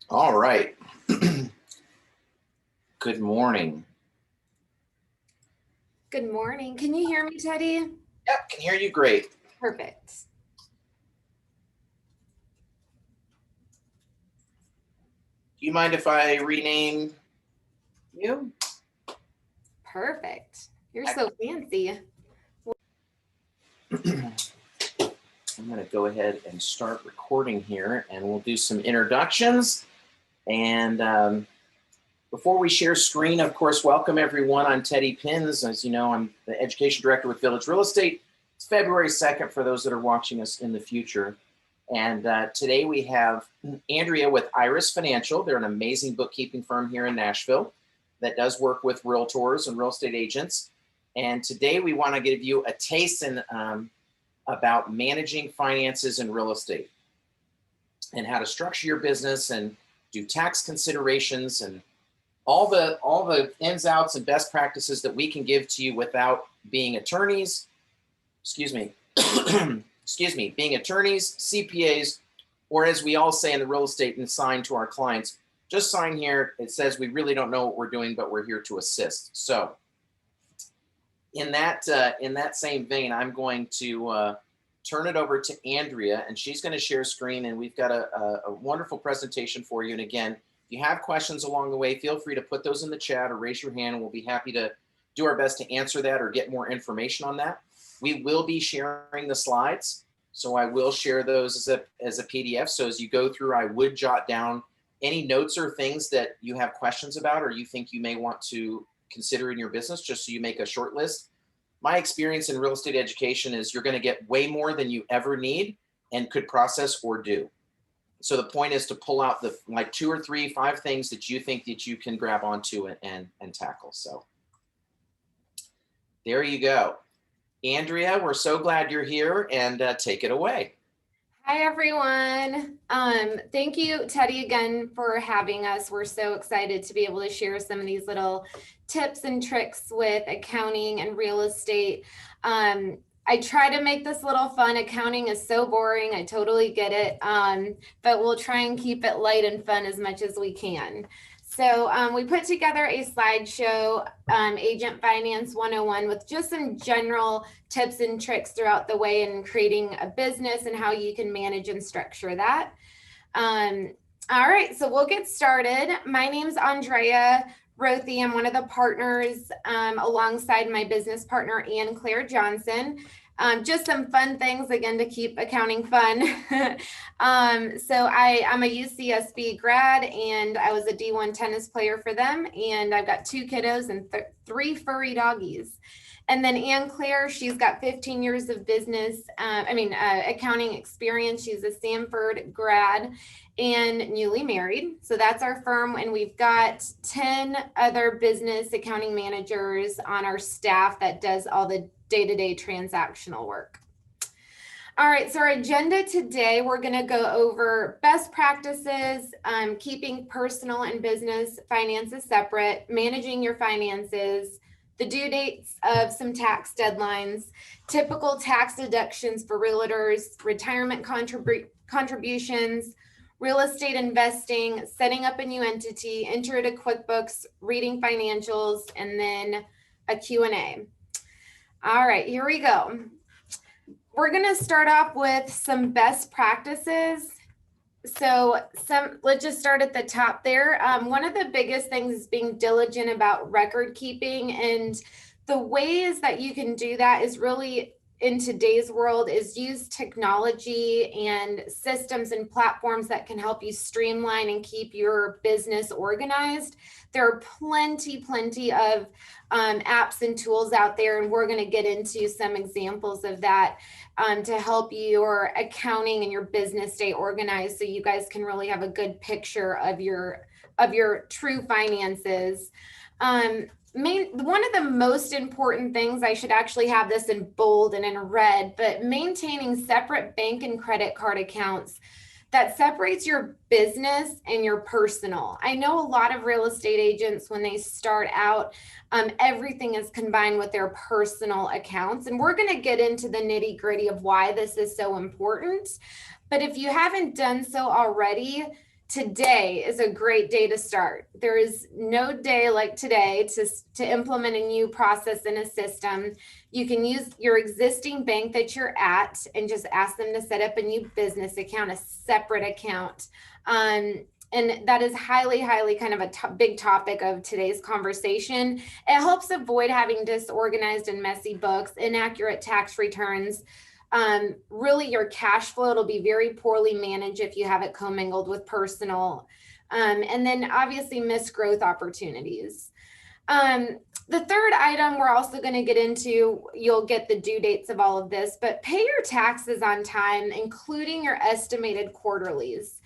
All right. Good morning. Good morning. Can you hear me, Teddy? Yep, can hear you great. Perfect. Do you mind if I rename you? Perfect. You're so fancy. I'm going to go ahead and start recording here, and we'll do some introductions. And before we share screen, of course, welcome everyone. I'm Teddy Pins. As you know, I'm the Education Director with Village Real Estate. It's February 2nd for those that are watching us in the future. And today we have Andrea with Iris Financial. They're an amazing bookkeeping firm here in Nashville that does work with realtors and real estate agents. And today we want to give you a taste about managing finances in real estate and how to structure your business and do tax considerations and all the ins, outs, and best practices that we can give to you without being attorneys, being attorneys, CPAs, or as we all say in the real estate and sign to our clients, just sign here. It says we really don't know what we're doing, but we're here to assist. So in that same vein, I'm going to turn it over to Andrea, and she's going to share screen, and we've got a wonderful presentation for you. And again, if you have questions along the way, feel free to put those in the chat or raise your hand, and we'll be happy to do our best to answer that or get more information on that. We will be sharing the slides, so I will share those as a PDF. So as you go through, I would jot down any notes or things that you have questions about or you think you may want to consider in your business, just so you make a short list. My experience in real estate education is you're going to get way more than you ever need and could process or do. So the point is to pull out the 2 or 3, 5 things that you think that you can grab onto and tackle. So there you go. Andrea, we're so glad you're here, and take it away. Hi, everyone. Thank you, Teddy, again for having us. We're so excited to be able to share some of these little tips and tricks with accounting and real estate. I try to make this a little fun. Accounting is so boring. I totally get it. But we'll try and keep it light and fun as much as we can. So we put together a slideshow, Agent Finance 101, with just some general tips and tricks throughout the way in creating a business and how you can manage and structure that. All right, so we'll get started. My name's Andrea Rothy. I'm one of the partners alongside my business partner, Ann Claire Johnson. Just some fun things, again, to keep accounting fun. So I'm a UCSB grad, and I was a D1 tennis player for them. And I've got 2 kiddos and 3 furry doggies. And then Ann Claire, she's got 15 years of accounting experience. She's a Stanford grad and newly married. So that's our firm. And we've got 10 other business accounting managers on our staff that does all the day-to-day transactional work. All right, so our agenda today, we're going to go over best practices, keeping personal and business finances separate, managing your finances, the due dates of some tax deadlines, typical tax deductions for realtors, retirement contributions, real estate investing, setting up a new entity, intro to QuickBooks, reading financials, and then a Q&A. All right, here we go. We're going to start off with some best practices. So let's just start at the top there. One of the biggest things is being diligent about record keeping. And the ways that you can do that is really, in today's world, is use technology and systems and platforms that can help you streamline and keep your business organized. There are plenty of apps and tools out there, and we're going to get into some examples of that to help your accounting and your business stay organized, so you guys can really have a good picture of your true finances. One of the most important things, I should actually have this in bold and in red, but maintaining separate bank and credit card accounts that separates your business and your personal. I know a lot of real estate agents, when they start out, everything is combined with their personal accounts. And we're going to get into the nitty gritty of why this is so important. But if you haven't done so already, today is a great day to start. There is no day like today to implement a new process in a system. You can use your existing bank that you're at and just ask them to set up a new business account, a separate account. And that is highly, highly kind of a big topic of today's conversation. It helps avoid having disorganized and messy books, inaccurate tax returns. Really your cash flow, it'll be very poorly managed if you have it commingled with personal. And then obviously missed growth opportunities. The third item we're also going to get into, you'll get the due dates of all of this, but pay your taxes on time, including your estimated quarterlies.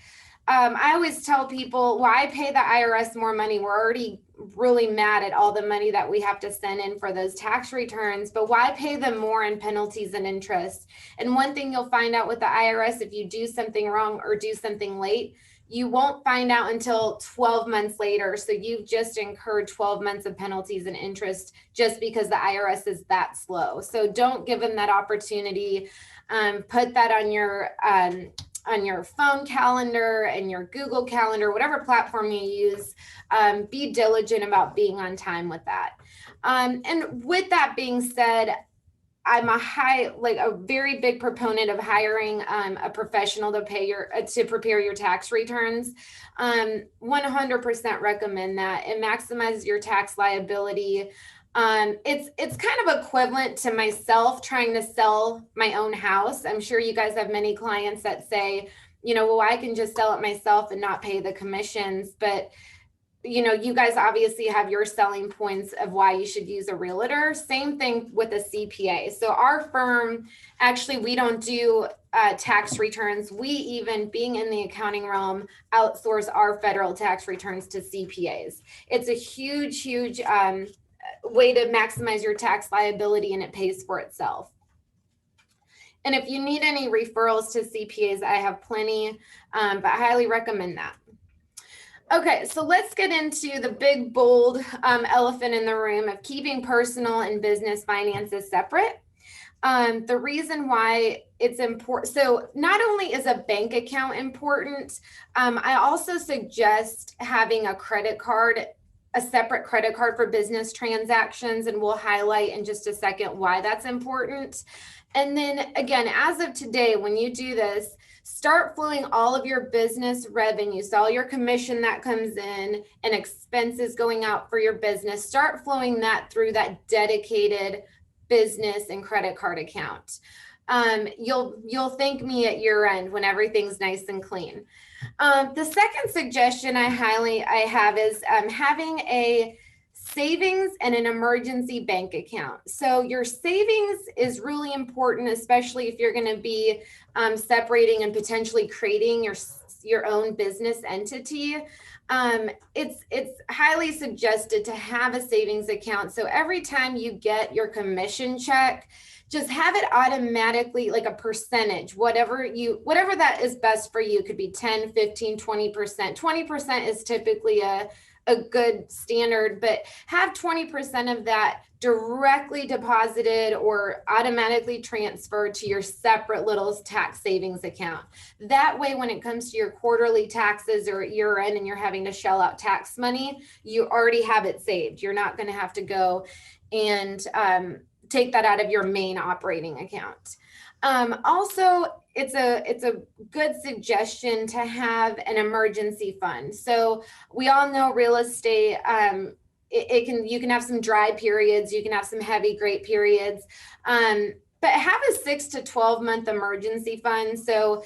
I always tell people, why pay the IRS more money? We're already really mad at all the money that we have to send in for those tax returns, but why pay them more in penalties and interest? And one thing you'll find out with the IRS, if you do something wrong or do something late, you won't find out until 12 months later. So you've just incurred 12 months of penalties and interest just because the IRS is that slow. So don't give them that opportunity. Put that on your phone calendar and your Google Calendar, whatever platform you use. Be diligent about being on time with that. And with that being said, I'm a very big proponent of hiring a professional to prepare your tax returns. 100% recommend that. It maximizes your tax liability. It's kind of equivalent to myself trying to sell my own house. I'm sure you guys have many clients that say, well, I can just sell it myself and not pay the commissions. But you guys obviously have your selling points of why you should use a realtor. Same thing with a CPA. So our firm, actually, we don't do tax returns. We even, being in the accounting realm, outsource our federal tax returns to CPAs. It's a huge, huge way to maximize your tax liability, and it pays for itself. And if you need any referrals to CPAs, I have plenty, but I highly recommend that. Okay, so let's get into the big, bold elephant in the room of keeping personal and business finances separate. The reason why it's important, so not only is a bank account important, I also suggest having a separate credit card for business transactions, and we'll highlight in just a second why that's important. And then again, as of today, when you do this, start flowing all of your business revenue, so all your commission that comes in and expenses going out for your business, start flowing that through that dedicated business and credit card account. You'll thank me at year end when everything's nice and clean. The second suggestion I have is having a savings and an emergency bank account. So your savings is really important, especially if you're going to be separating and potentially creating your own business entity. It's highly suggested to have a savings account. So every time you get your commission check, just have it automatically, like a percentage, whatever that is best for you. Could be 10, 15, 20%. 20% is typically a good standard, but have 20% of that directly deposited or automatically transferred to your separate little tax savings account. That way, when it comes to your quarterly taxes or year end and you're having to shell out tax money, you already have it saved. You're not going to have to go and take that out of your main operating account. Also, it's a good suggestion to have an emergency fund. So we all know real estate, you can have some dry periods, you can have some heavy great periods, but have a 6 to 12 month emergency fund. So,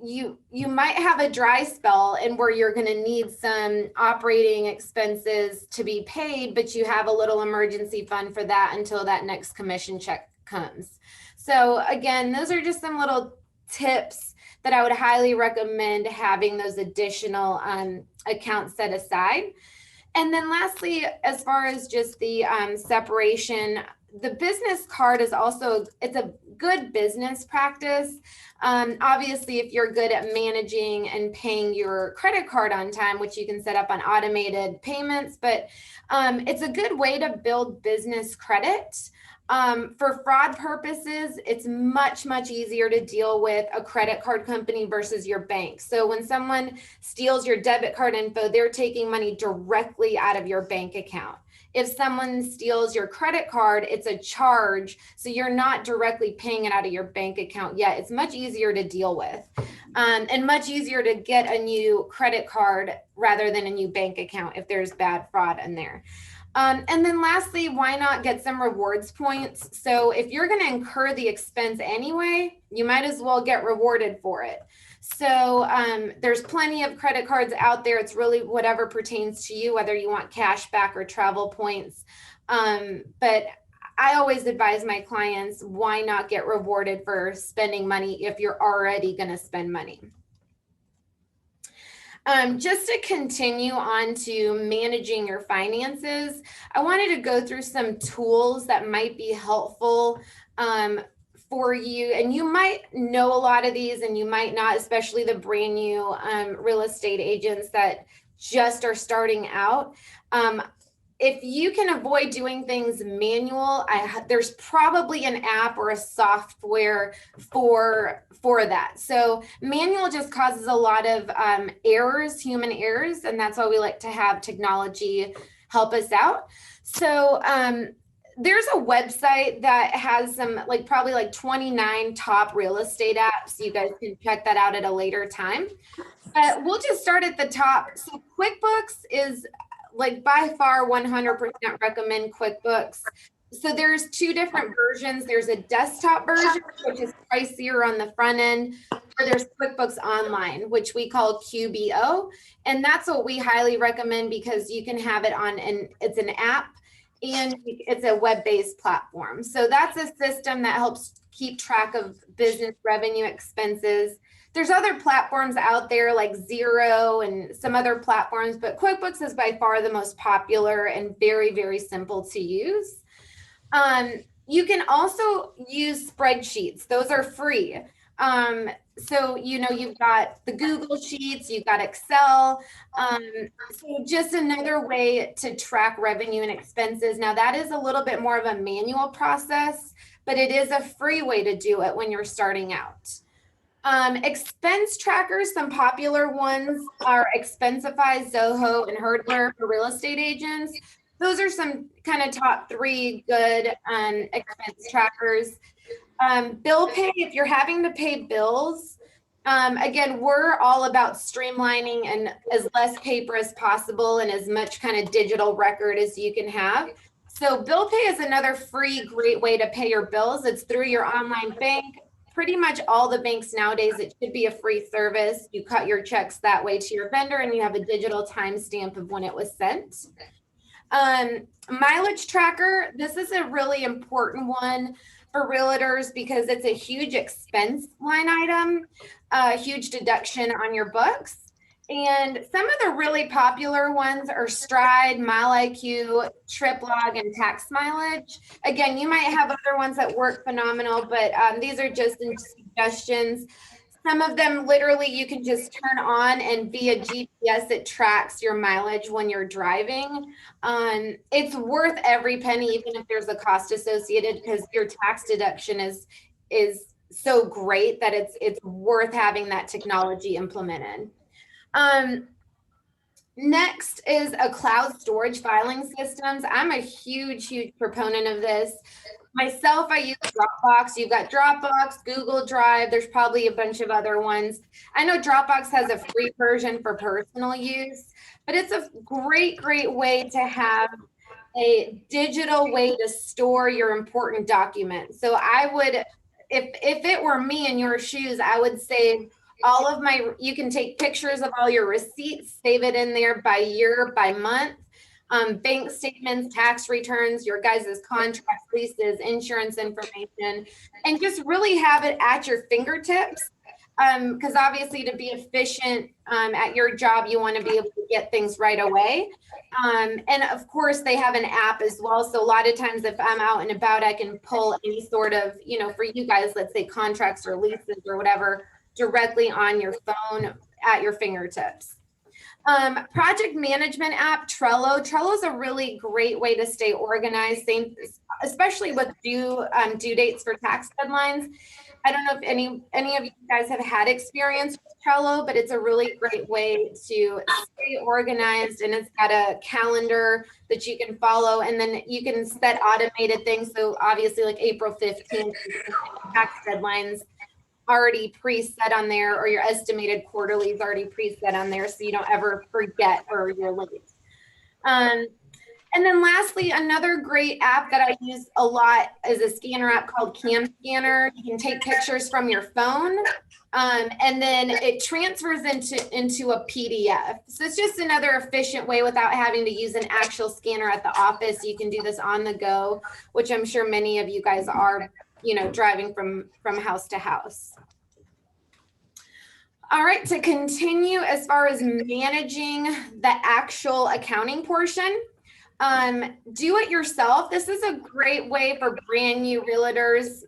you might have a dry spell and where you're going to need some operating expenses to be paid, but you have a little emergency fund for that until that next commission check comes. So again, those are just some little tips that I would highly recommend having those additional accounts set aside. And then lastly, as far as just the separation, the business card is also, it's a good business practice. Obviously, if you're good at managing and paying your credit card on time, which you can set up on automated payments, but it's a good way to build business credit. For fraud purposes, it's much, much easier to deal with a credit card company versus your bank. So when someone steals your debit card info, they're taking money directly out of your bank account. If someone steals your credit card, it's a charge. So you're not directly paying it out of your bank account yet. It's much easier to deal with, and much easier to get a new credit card rather than a new bank account if there's bad fraud in there. And then lastly, why not get some rewards points? So if you're going to incur the expense anyway, you might as well get rewarded for it. So there's plenty of credit cards out there. It's really whatever pertains to you, whether you want cash back or travel points. But I always advise my clients, why not get rewarded for spending money if you're already going to spend money? Just to continue on to managing your finances, I wanted to go through some tools that might be helpful for you. And you might know a lot of these and you might not, especially the brand new real estate agents that just are starting out. If you can avoid doing things manual, there's probably an app or a software for that. So manual just causes a lot of errors, human errors, and that's why we like to have technology help us out. So there's a website that has some probably 29 top real estate apps. You guys can check that out at a later time. But we'll just start at the top. So QuickBooks is by far 100% recommend QuickBooks. So there's two different versions. There's a desktop version, which is pricier on the front end, or there's QuickBooks Online, which we call QBO. And that's what we highly recommend because you can have it on, and it's an app and it's a web-based platform. So that's a system that helps keep track of business revenue expenses. There's other platforms out there like Xero and some other platforms, but QuickBooks is by far the most popular and very, very simple to use. You can also use spreadsheets. Those are free. So, you've got the Google Sheets, you've got Excel. So just another way to track revenue and expenses. Now that is a little bit more of a manual process, but it is a free way to do it when you're starting out. Expense trackers, some popular ones are Expensify, Zoho, and Hurdler for real estate agents. Those are some kind of top 3 good expense trackers. Bill pay, if you're having to pay bills, again, we're all about streamlining and as less paper as possible and as much kind of digital record as you can have. So bill pay is another free, great way to pay your bills. It's through your online bank. Pretty much all the banks nowadays, it should be a free service. You cut your checks that way to your vendor and you have a digital timestamp of when it was sent. Mileage tracker, this is a really important one for realtors because it's a huge expense line item, a huge deduction on your books. And some of the really popular ones are Stride, MileIQ, TripLog, and Tax Mileage. Again, you might have other ones that work phenomenal, but these are just suggestions. Some of them literally you can just turn on and via GPS it tracks your mileage when you're driving. It's worth every penny, even if there's a cost associated, because your tax deduction is so great that it's worth having that technology implemented. Next is a cloud storage filing systems. I'm a huge proponent of this. Myself, I use Dropbox. You've got Dropbox, Google Drive. There's probably a bunch of other ones. I know Dropbox has a free version for personal use, but it's a great way to have a digital way to store your important documents. So I would, if it were me in your shoes, I would save all of you can take pictures of all your receipts, save it in there by year, by month, bank statements, tax returns, your guys' contracts, leases, insurance information, and just really have it at your fingertips. Because obviously to be efficient at your job, you want to be able to get things right away. And of course they have an app as well. So a lot of times if I'm out and about, I can pull any sort of, for you guys, let's say contracts or leases or whatever, directly on your phone at your fingertips. Project management app, Trello. Trello is a really great way to stay organized. Same, especially with due dates for tax deadlines. I don't know if any of you guys have had experience with Trello, but it's a really great way to stay organized, and it's got a calendar that you can follow, and then you can set automated things. So obviously like April 15th, tax deadlines already preset on there, or your estimated quarterly is already preset on there, so you don't ever forget or you're late. And then lastly, another great app that I use a lot is a scanner app called Cam Scanner. You can take pictures from your phone, and then it transfers into a PDF. So it's just another efficient way without having to use an actual scanner at the office. You can do this on the go, which I'm sure many of you guys are, driving from house to house. All right, to continue as far as managing the actual accounting portion, do it yourself. This is a great way for brand new realtors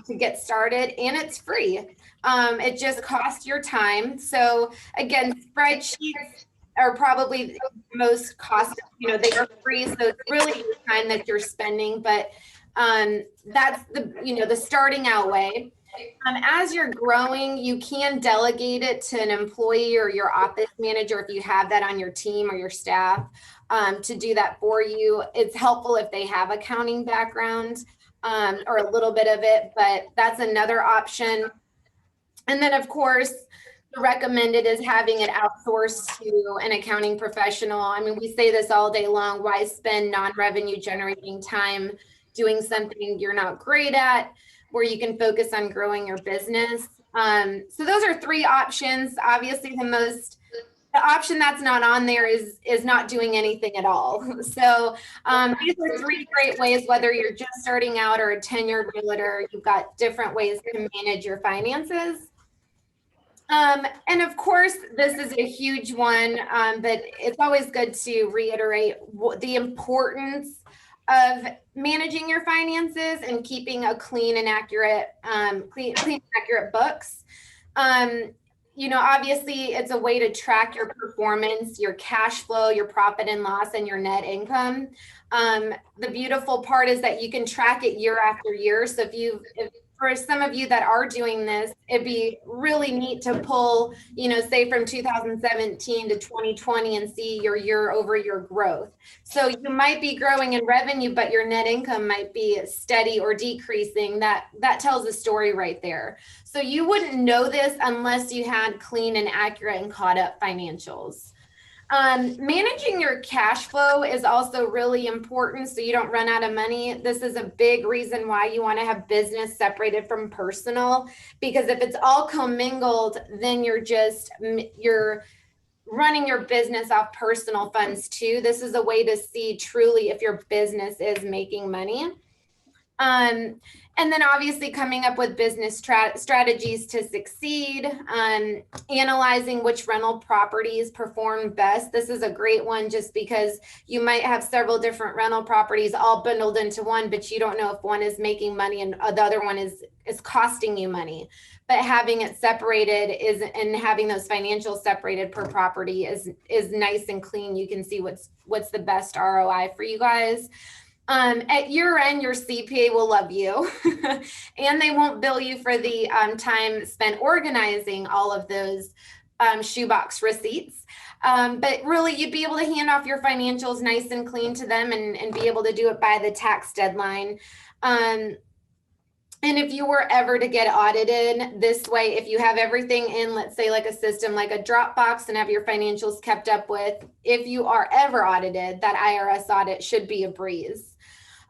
to get started, and it's free. It just costs your time. So again, spreadsheets are probably the most cost, they are free. So it's really your time that you're spending, but that's the starting out way. As you're growing, you can delegate it to an employee or your office manager if you have that on your team or your staff to do that for you. It's helpful if they have accounting background or a little bit of it, but that's another option. And then, of course, the recommended is having it outsourced to an accounting professional. I mean, we say this all day long. Why spend non-revenue generating time doing something you're not great at, where you can focus on growing your business? So those are three options. Obviously, the option that's not on there is not doing anything at all. So these are three great ways, whether you're just starting out or a tenured realtor, you've got different ways to manage your finances. And of course, this is a huge one, but it's always good to reiterate the importance of managing your finances and keeping a clean and accurate, accurate books. Obviously it's a way to track your performance, your cash flow, your profit and loss, and your net income. The beautiful part is that you can track it year after year. So if for some of you that are doing this, it'd be really neat to pull, say from 2017 to 2020 and see your year-over-year growth. So you might be growing in revenue, but your net income might be steady or decreasing. That tells a story right there. So you wouldn't know this unless you had clean and accurate and caught up financials. Managing your cash flow is also really important so you don't run out of money. This is a big reason why you want to have business separated from personal, because if it's all commingled, then you're running your business off personal funds too. This is a way to see truly if your business is making money. And then obviously coming up with business strategies to succeed, analyzing which rental properties perform best. This is a great one just because you might have several different rental properties all bundled into one, but you don't know if one is making money and the other one is costing you money. But having it separated and having those financials separated per property is nice and clean. You can see what's the best ROI for you guys. At year end, your CPA will love you and they won't bill you for the time spent organizing all of those shoebox receipts. But really, you'd be able to hand off your financials nice and clean to them and be able to do it by the tax deadline. And if you were ever to get audited this way, if you have everything in, let's say like a system, like a Dropbox, and have your financials kept up with, if you are ever audited, that IRS audit should be a breeze.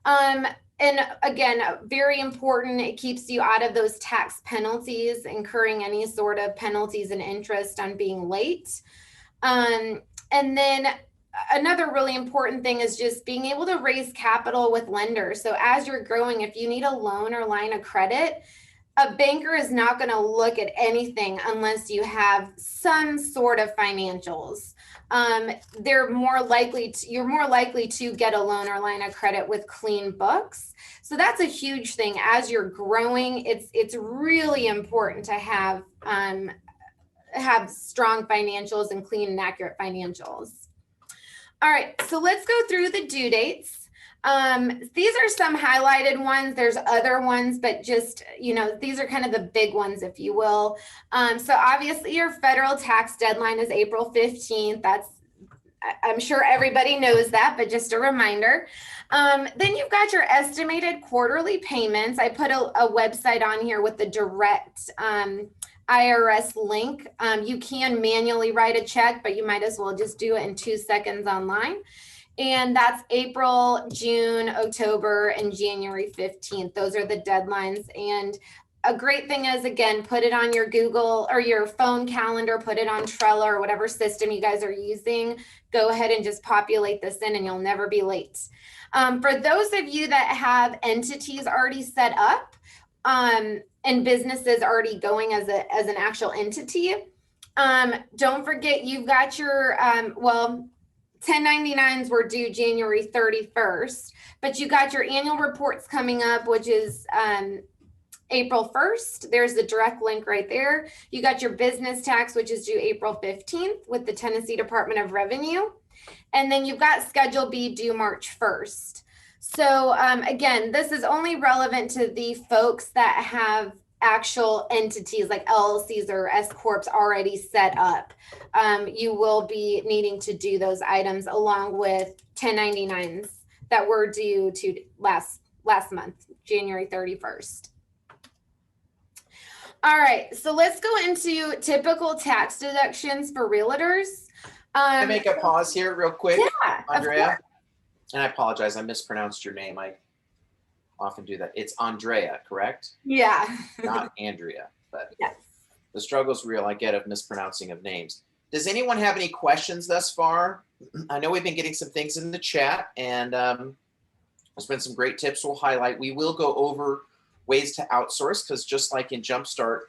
And again, very important, it keeps you out of those tax penalties, incurring any sort of penalties and interest on being late. And then another really important thing is just being able to raise capital with lenders. So as you're growing, if you need a loan or line of credit, a banker is not going to look at anything unless you have some sort of financials. You're more likely to get a loan or line of credit with clean books. So that's a huge thing. As you're growing, it's really important to have strong financials and clean and accurate financials. All right, so let's go through the due dates. These are some highlighted ones. There's other ones, but just, these are kind of the big ones, if you will. So obviously your federal tax deadline is April 15th. I'm sure everybody knows that, but just a reminder. Then you've got your estimated quarterly payments. I put a website on here with the direct IRS link. You can manually write a check, but you might as well just do it in 2 seconds online. And that's April, June, October, and January 15th. Those are the deadlines. And a great thing is, again, put it on your Google or your phone calendar, put it on Trello or whatever system you guys are using. Go ahead and just populate this in and you'll never be late. For those of you that have entities already set up and businesses already going as an actual entity, don't forget you've got your, 1099s were due January 31st, but you got your annual reports coming up, which is April 1st. There's the direct link right there. You got your business tax, which is due April 15th with the Tennessee Department of Revenue. And then you've got Schedule B due March 1st. So again, this is only relevant to the folks that have actual entities like LLCs or S Corps already set up. You will be needing to do those items along with 1099s that were due to last month, January 31st. All right, so let's go into typical tax deductions for realtors. Can I make a pause here real quick, Yeah, Andrea? And I apologize, I mispronounced your name. I often do that. It's Andrea, correct? Yeah. Not Andrea, but Yes. the struggle's real, I get, of mispronouncing of names. Does anyone have any questions thus far? I know we've been getting some things in the chat, and there's been some great tips we'll highlight. We will go over ways to outsource, because just like in Jumpstart,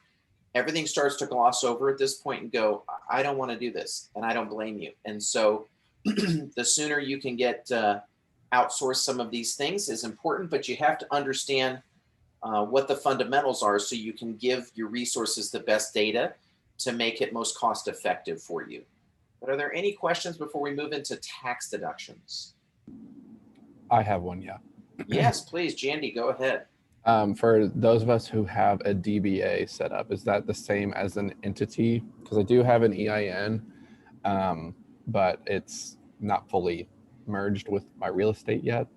everything starts to gloss over at this point and go, I don't want to do this, and I don't blame you. And so the sooner you can get outsource some of these things is important, but you have to understand what the fundamentals are so you can give your resources the best data to make it most cost effective for you. But are there any questions before we move into tax deductions? I have one, yeah. Yes, please, Jandy, go ahead. For those of us who have a DBA set up, is that the same as an entity? Because I do have an EIN, but it's not fully merged with my real estate yet.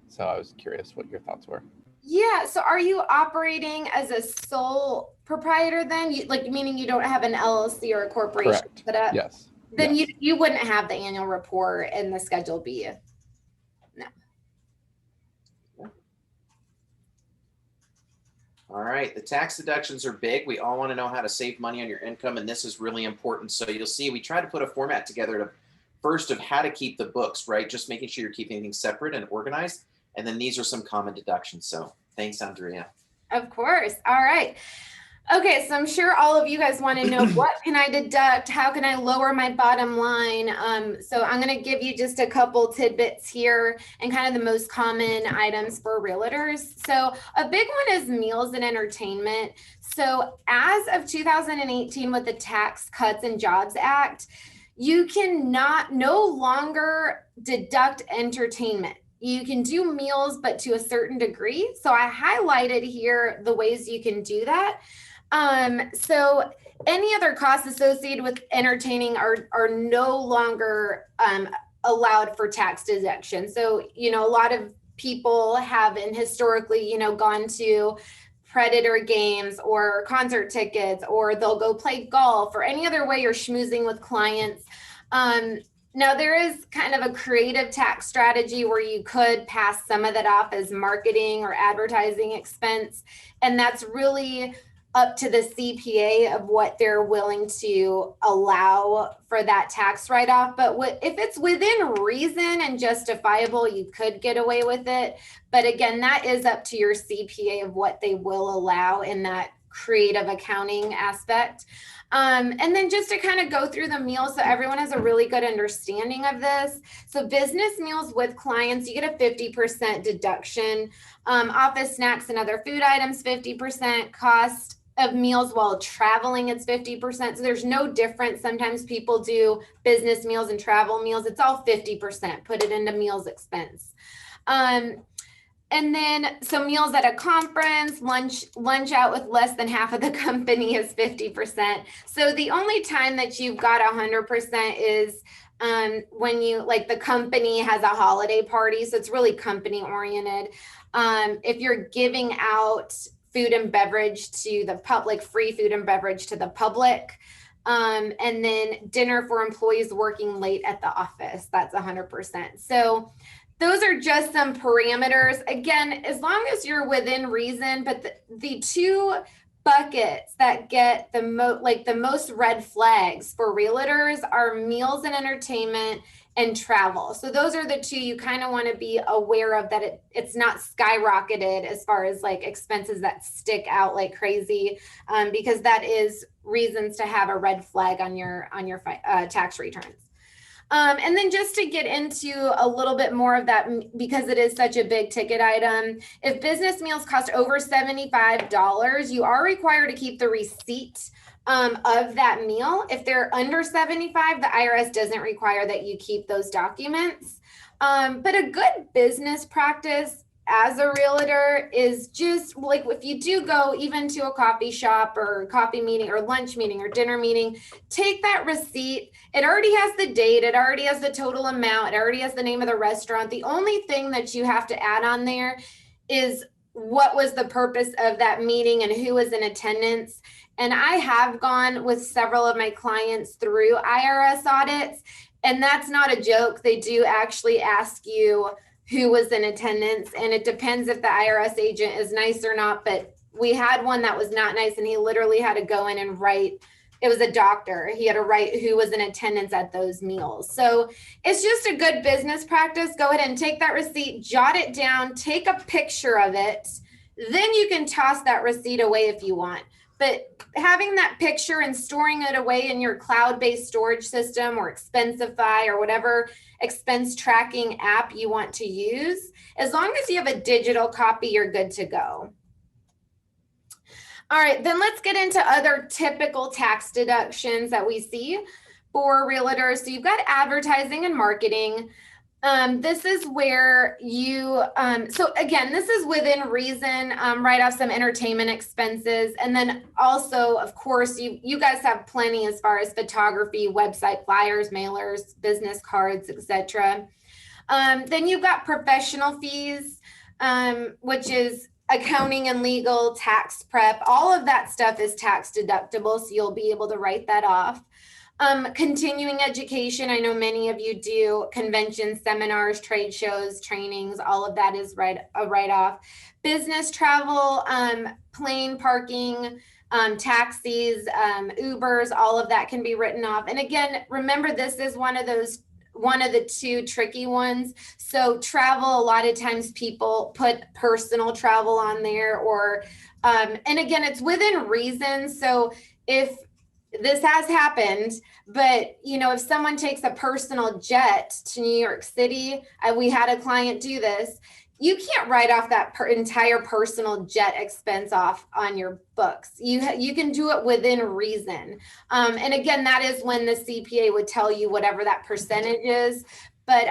So I was curious what your thoughts were. Yeah. So are you operating as a sole proprietor then? Meaning you don't have an LLC or a corporation Correct. set up? Yes. Then yes. you wouldn't have the annual report in the Schedule B. No. All right, the tax deductions are big. We all want to know how to save money on your income, and this is really important. So you'll see we try to put a format together first of how to keep the books, right? Just making sure you're keeping things separate and organized. And then these are some common deductions. So thanks, Andrea. Of course. All right. Okay, so I'm sure all of you guys want to know, what can I deduct? How can I lower my bottom line? So I'm going to give you just a couple tidbits here and kind of the most common items for realtors. So a big one is meals and entertainment. So as of 2018 with the Tax Cuts and Jobs Act, you can no longer deduct entertainment. You can do meals, but to a certain degree. So I highlighted here the ways you can do that. So any other costs associated with entertaining are no longer allowed for tax deduction. So, a lot of people have historically, gone to Predator games or concert tickets, or they'll go play golf, or any other way you're schmoozing with clients. Now, there is kind of a creative tax strategy where you could pass some of that off as marketing or advertising expense. And that's really up to the CPA of what they're willing to allow for that tax write-off. But if it's within reason and justifiable, you could get away with it. But again, that is up to your CPA of what they will allow in that creative accounting aspect. And then just to kind of go through the meals so everyone has a really good understanding of this. So business meals with clients, you get a 50% deduction. Office snacks and other food items, 50%. Cost of meals while traveling, it's 50%. So there's no difference. Sometimes people do business meals and travel meals. It's all 50%. Put it into meals expense. And then some meals at a conference, lunch out with less than half of the company is 50%. So the only time that you've got 100% is when the company has a holiday party. So it's really company oriented. If you're giving out food and beverage to the public, free food and beverage to the public, and then dinner for employees working late at the office, that's 100%. So those are just some parameters. Again, as long as you're within reason, but the two buckets that get the most red flags for realtors are meals and entertainment and travel. So those are the two you kind of want to be aware of, that it's not skyrocketed as far as like expenses that stick out like crazy, because that is reasons to have a red flag on your tax returns. And then just to get into a little bit more of that, because it is such a big ticket item, if business meals cost over $75, you are required to keep the receipt of that meal. If they're under $75, the IRS doesn't require that you keep those documents. But a good business practice as a realtor is just like, if you do go even to a coffee shop or coffee meeting or lunch meeting or dinner meeting, take that receipt. It already has the date. It already has the total amount. It already has the name of the restaurant. The only thing that you have to add on there is what was the purpose of that meeting and who was in attendance. And I have gone with several of my clients through IRS audits, and that's not a joke. They do actually ask you who was in attendance, and it depends if the IRS agent is nice or not. But we had one that was not nice, and he literally had to go in and write. It was a doctor. He had to write who was in attendance at those meals. So it's just a good business practice. Go ahead and take that receipt, jot it down, take a picture of it. Then you can toss that receipt away if you want. But having that picture and storing it away in your cloud-based storage system or Expensify or whatever expense tracking app you want to use, as long as you have a digital copy, you're good to go. All right, then let's get into other typical tax deductions that we see for realtors. So you've got advertising and marketing. This is where you, so again, this is within reason, write off some entertainment expenses. And then also, of course, you guys have plenty as far as photography, website flyers, mailers, business cards, etc. Then you've got professional fees, which is accounting and legal, tax prep. All of that stuff is tax deductible, so you'll be able to write that off. Continuing education, I know many of you do conventions, seminars, trade shows, trainings, all of that is a write-off. Business travel, plane parking, taxis, Ubers, all of that can be written off. And again, remember, this is one of the two tricky ones. So travel, a lot of times people put personal travel on there, or, and again, it's within reason. So if this has happened, but if someone takes a personal jet to New York City, we had a client do this, you can't write off that entire personal jet expense off on your books. You can do it within reason. And again, that is when the CPA would tell you whatever that percentage is. But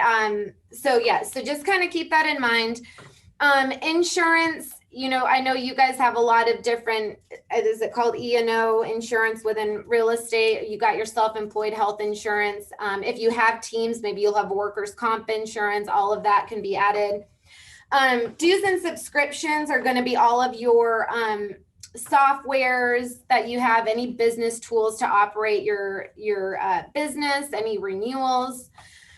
so just kind of keep that in mind. Insurance, I know you guys have a lot of different, is it called E&O insurance within real estate? You got your self-employed health insurance. If you have teams, maybe you'll have workers' comp insurance. All of that can be added. Dues and subscriptions are going to be all of your softwares that you have, any business tools to operate your business, any renewals.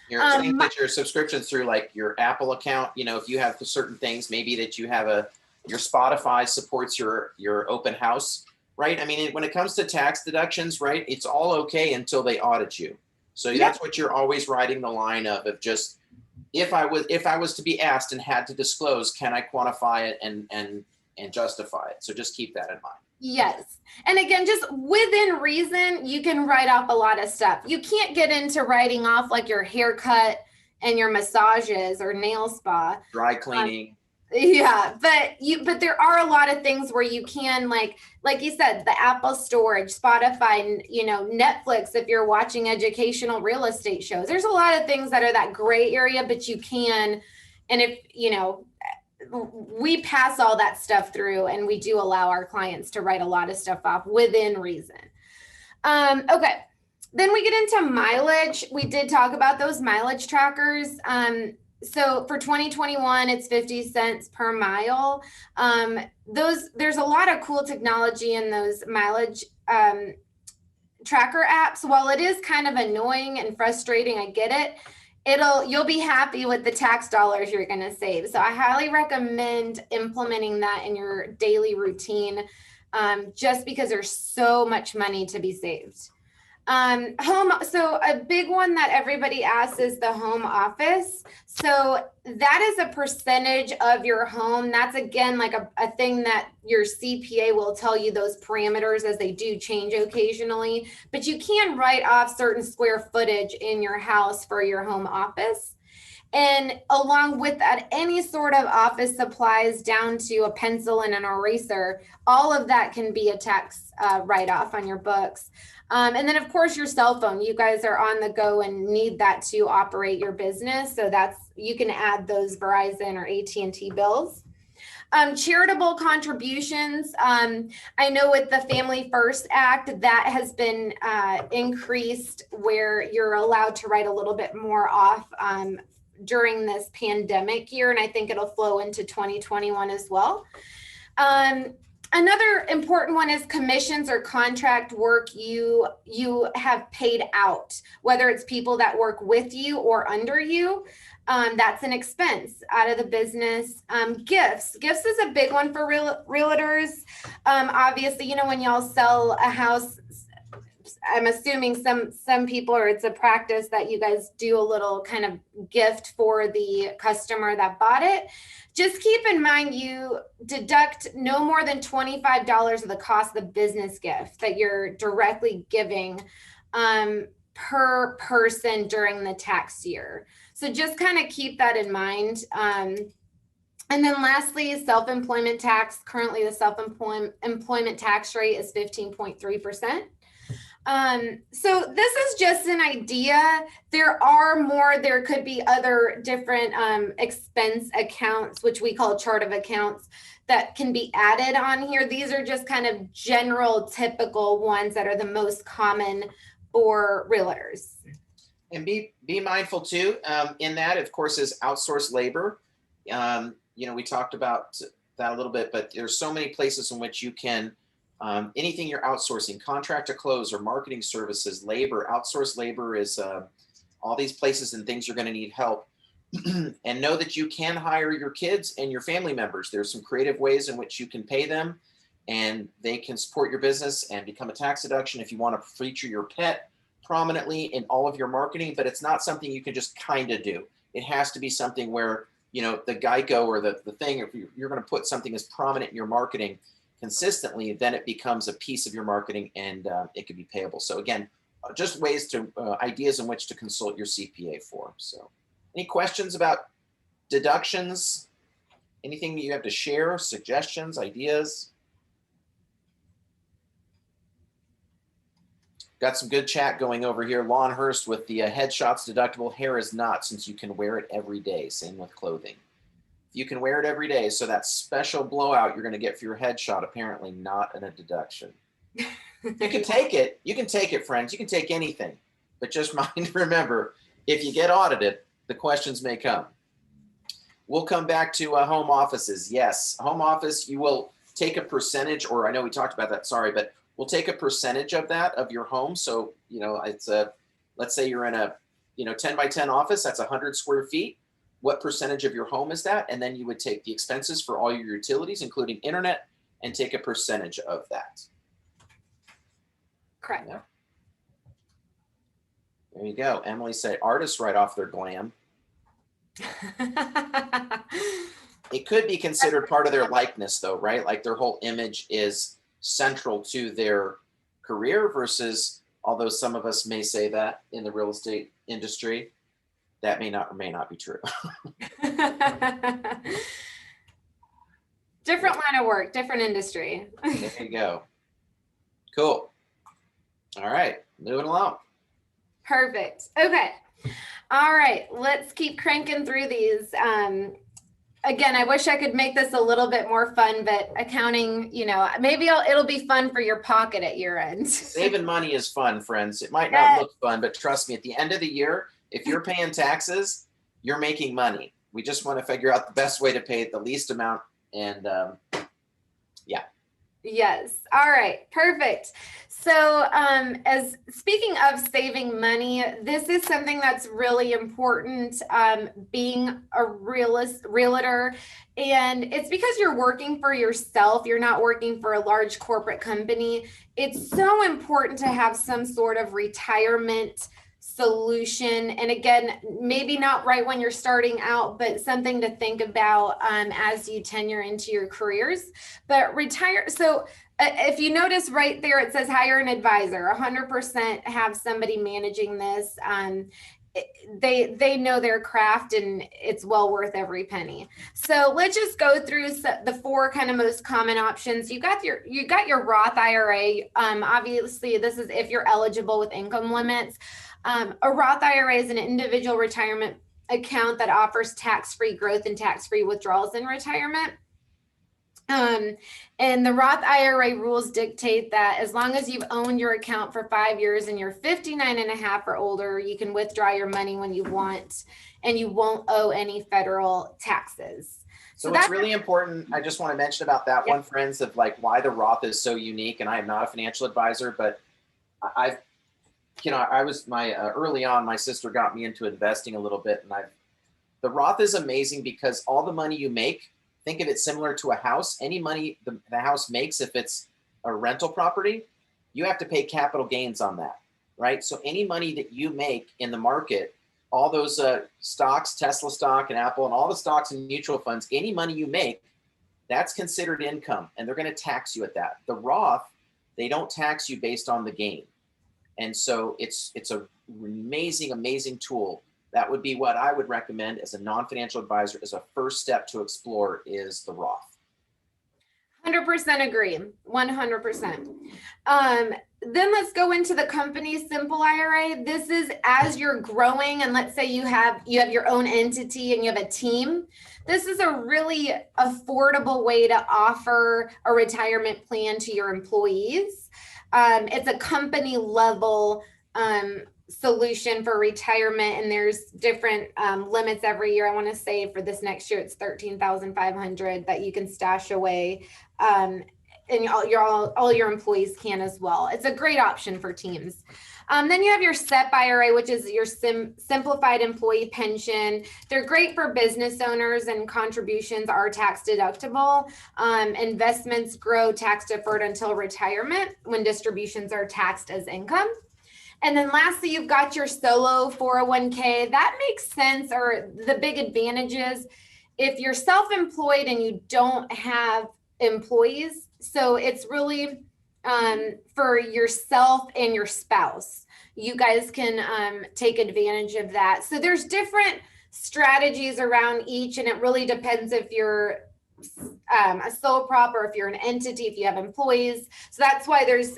You're saying that your subscriptions through like your Apple account, if you have certain things, maybe that you have your Spotify supports your open house, right? I mean, when it comes to tax deductions, right, it's all okay until they audit you. So that's what you're always riding the line of just, if I was to be asked and had to disclose, can I quantify it and justify it? So just keep that in mind. Yes. And again, just within reason, you can write off a lot of stuff. You can't get into writing off like your haircut and your massages or nail spa. Dry cleaning. But there are a lot of things where you can, like you said, the Apple storage, Spotify, Netflix, if you're watching educational real estate shows. There's a lot of things that are that gray area, but you can And if, we pass all that stuff through, and we do allow our clients to write a lot of stuff off within reason. Okay. Then we get into mileage. We did talk about those mileage trackers. So for 2021, it's 50 cents per mile. There's a lot of cool technology in those mileage tracker apps. While it is kind of annoying and frustrating, I get it. You'll be happy with the tax dollars you're going to save. So I highly recommend implementing that in your daily routine, just because there's so much money to be saved. So a big one that everybody asks is the home office. So that is a percentage of your home. That's again, like a thing that your CPA will tell you, those parameters, as they do change occasionally, but you can write off certain square footage in your house for your home office. And along with that, any sort of office supplies down to a pencil and an eraser, all of that can be a tax write-off on your books. And then of course your cell phone, you guys are on the go and need that to operate your business. So you can add those Verizon or AT&T bills. Charitable contributions. I know with the Family First Act, that has been increased, where you're allowed to write a little bit more off during this pandemic year. And I think it'll flow into 2021 as well. Another important one is commissions or contract work you have paid out, whether it's people that work with you or under you. That's an expense out of the business. Gifts is a big one for realtors. Obviously, when y'all sell a house, I'm assuming some people, or it's a practice that you guys do a little kind of gift for the customer that bought it. Just keep in mind, you deduct no more than $25 of the cost of the business gift that you're directly giving per person during the tax year. So just kind of keep that in mind. And then lastly, self-employment tax. Currently, the self-employment tax rate is 15.3%. So this is just an idea. There could be other different expense accounts, which we call chart of accounts, that can be added on here. These are just kind of general, typical ones that are the most common for realtors. And be mindful too, in that, of course, is outsourced labor. We talked about that a little bit, but there's so many places in which you can, anything you're outsourcing, contract to close or marketing services, labor, outsourced labor is all these places and things you're going to need help. And know that you can hire your kids and your family members. There's some creative ways in which you can pay them, and they can support your business and become a tax deduction if you want to feature your pet prominently in all of your marketing. But it's not something you can just kind of do. It has to be something where, the Geico or the thing, if you're going to put something as prominent in your marketing consistently, then it becomes a piece of your marketing, and it could be payable. So again, just ways to ideas in which to consult your CPA for. So any questions about deductions? Anything that you have to share, suggestions, ideas? Got some good chat going over here. Lon Hurst with the headshots deductible. Hair is not, since you can wear it every day. Same with clothing. You can wear it every day, so that special blowout you're going to get for your headshot, apparently not a deduction. You can take it. You can take it, friends. You can take anything. But just remember, if you get audited, the questions may come. We'll come back to home offices. Yes, home office, you will take a percentage, or I know we talked about that, sorry, but we'll take a percentage of that, of your home. So, it's let's say you're in a, 10 by 10 office, that's 100 square feet. What percentage of your home is that? And then you would take the expenses for all your utilities, including internet, and take a percentage of that. Correct. Yeah. There you go. Emily said artists write off their glam. It could be considered part of their likeness though, right? Like their whole image is central to their career versus, although some of us may say that in the real estate industry, that may not be true. Different line of work, different industry. There you go. Cool. All right, moving along. Perfect. Okay. All right, let's keep cranking through these. Again, I wish I could make this a little bit more fun, but accounting, maybe it'll be fun for your pocket at year end. Saving money is fun, friends. It might not look fun, but trust me, at the end of the year, if you're paying taxes, you're making money. We just want to figure out the best way to pay it the least amount. And yeah. Yes. All right. Perfect. So as speaking of saving money, this is something that's really important, being a realtor. And it's because you're working for yourself. You're not working for a large corporate company. It's so important to have some sort of retirement solution. And again, maybe not right when you're starting out, but something to think about as you tenure into your careers. But retire. So if you notice right there, it says hire an advisor. 100% have somebody managing this. They know their craft, and it's well worth every penny. So let's just go through the four kind of most common options. You got your Roth IRA. Obviously, this is if you're eligible with income limits. A Roth IRA is an individual retirement account that offers tax-free growth and tax-free withdrawals in retirement. And the Roth IRA rules dictate that as long as you've owned your account for 5 years and you're 59 and a half or older, you can withdraw your money when you want, and you won't owe any federal taxes. So what's really important, I just want to mention about that one, friends, of like why the Roth is so unique. And I am not a financial advisor, but I was early on, my sister got me into investing a little bit, and the Roth is amazing because all the money you make, think of it similar to a house. Any money the house makes, if it's a rental property, you have to pay capital gains on that, right? So any money that you make in the market, all those stocks, Tesla stock and Apple and all the stocks and mutual funds, any money you make, that's considered income, and they're going to tax you at that. The Roth, they don't tax you based on the gain. And so it's an amazing, amazing tool. That would be what I would recommend as a non-financial advisor as a first step to explore is the Roth. 100% agree. 100%. Then let's go into the company simple IRA. This is as you're growing, and let's say you have your own entity and you have a team. This is a really affordable way to offer a retirement plan to your employees. It's a company level solution for retirement, and there's different limits every year. I want to say for this next year it's $13,500 that you can stash away, and all your employees can as well. It's a great option for teams. Then you have your SEP IRA, which is your simplified employee pension. They're great for business owners, and contributions are tax deductible. Investments grow tax deferred until retirement, when distributions are taxed as income. And then lastly, you've got your solo 401k. That makes sense, or the big advantages if you're self-employed and you don't have employees. So it's really for yourself and your spouse. You guys can take advantage of that. So there's different strategies around each, and it really depends if you're a sole prop or if you're an entity, if you have employees. So that's why there's,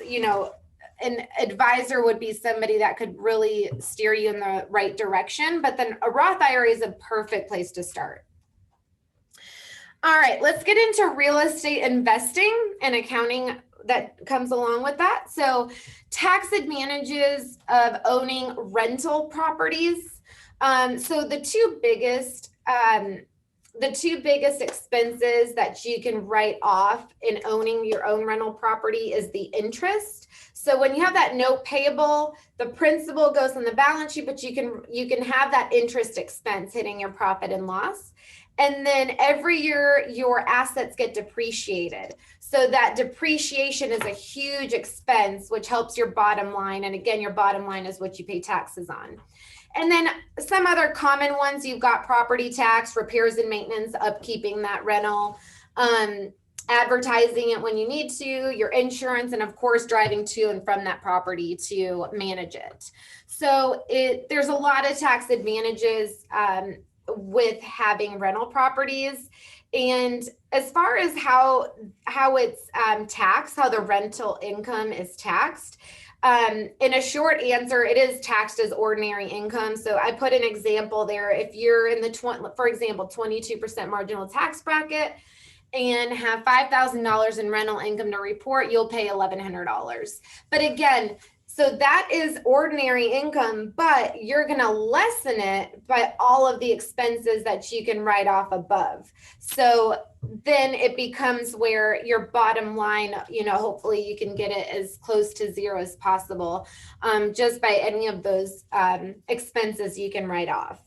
an advisor would be somebody that could really steer you in the right direction. But then a Roth IRA is a perfect place to start. All right, let's get into real estate investing and accounting that comes along with that. So tax advantages of owning rental properties. So the two biggest expenses that you can write off in owning your own rental property is the interest. So when you have that note payable, the principal goes on the balance sheet, but you can have that interest expense hitting your profit and loss. And then every year your assets get depreciated. So that depreciation is a huge expense, which helps your bottom line. And again, your bottom line is what you pay taxes on. And then some other common ones, you've got property tax, repairs and maintenance, upkeeping that rental, advertising it when you need to, your insurance, and of course, driving to and from that property to manage it. So there's a lot of tax advantages with having rental properties. And as far as how it's taxed, how the rental income is taxed, In a short answer, it is taxed as ordinary income. So I put an example there. If you're in the, for example, 22% marginal tax bracket and have $5,000 in rental income to report, you'll pay $1,100. But again, so that is ordinary income, but you're going to lessen it by all of the expenses that you can write off above. So then it becomes where your bottom line, hopefully you can get it as close to zero as possible, just by any of those expenses you can write off.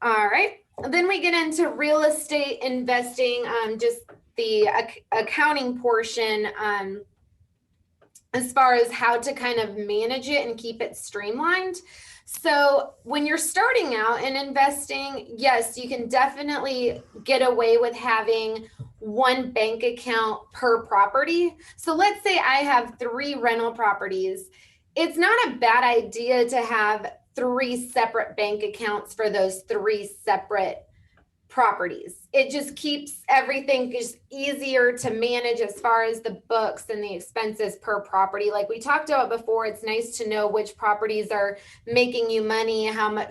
All right. Then we get into real estate investing, just the accounting portion, as far as how to kind of manage it and keep it streamlined. So when you're starting out in investing, yes, you can definitely get away with having one bank account per property. So let's say I have 3 rental properties. It's not a bad idea to have 3 separate bank accounts for those 3 separate properties. It just keeps everything just easier to manage as far as the books and the expenses per property. Like we talked about before, it's nice to know which properties are making you money, how much,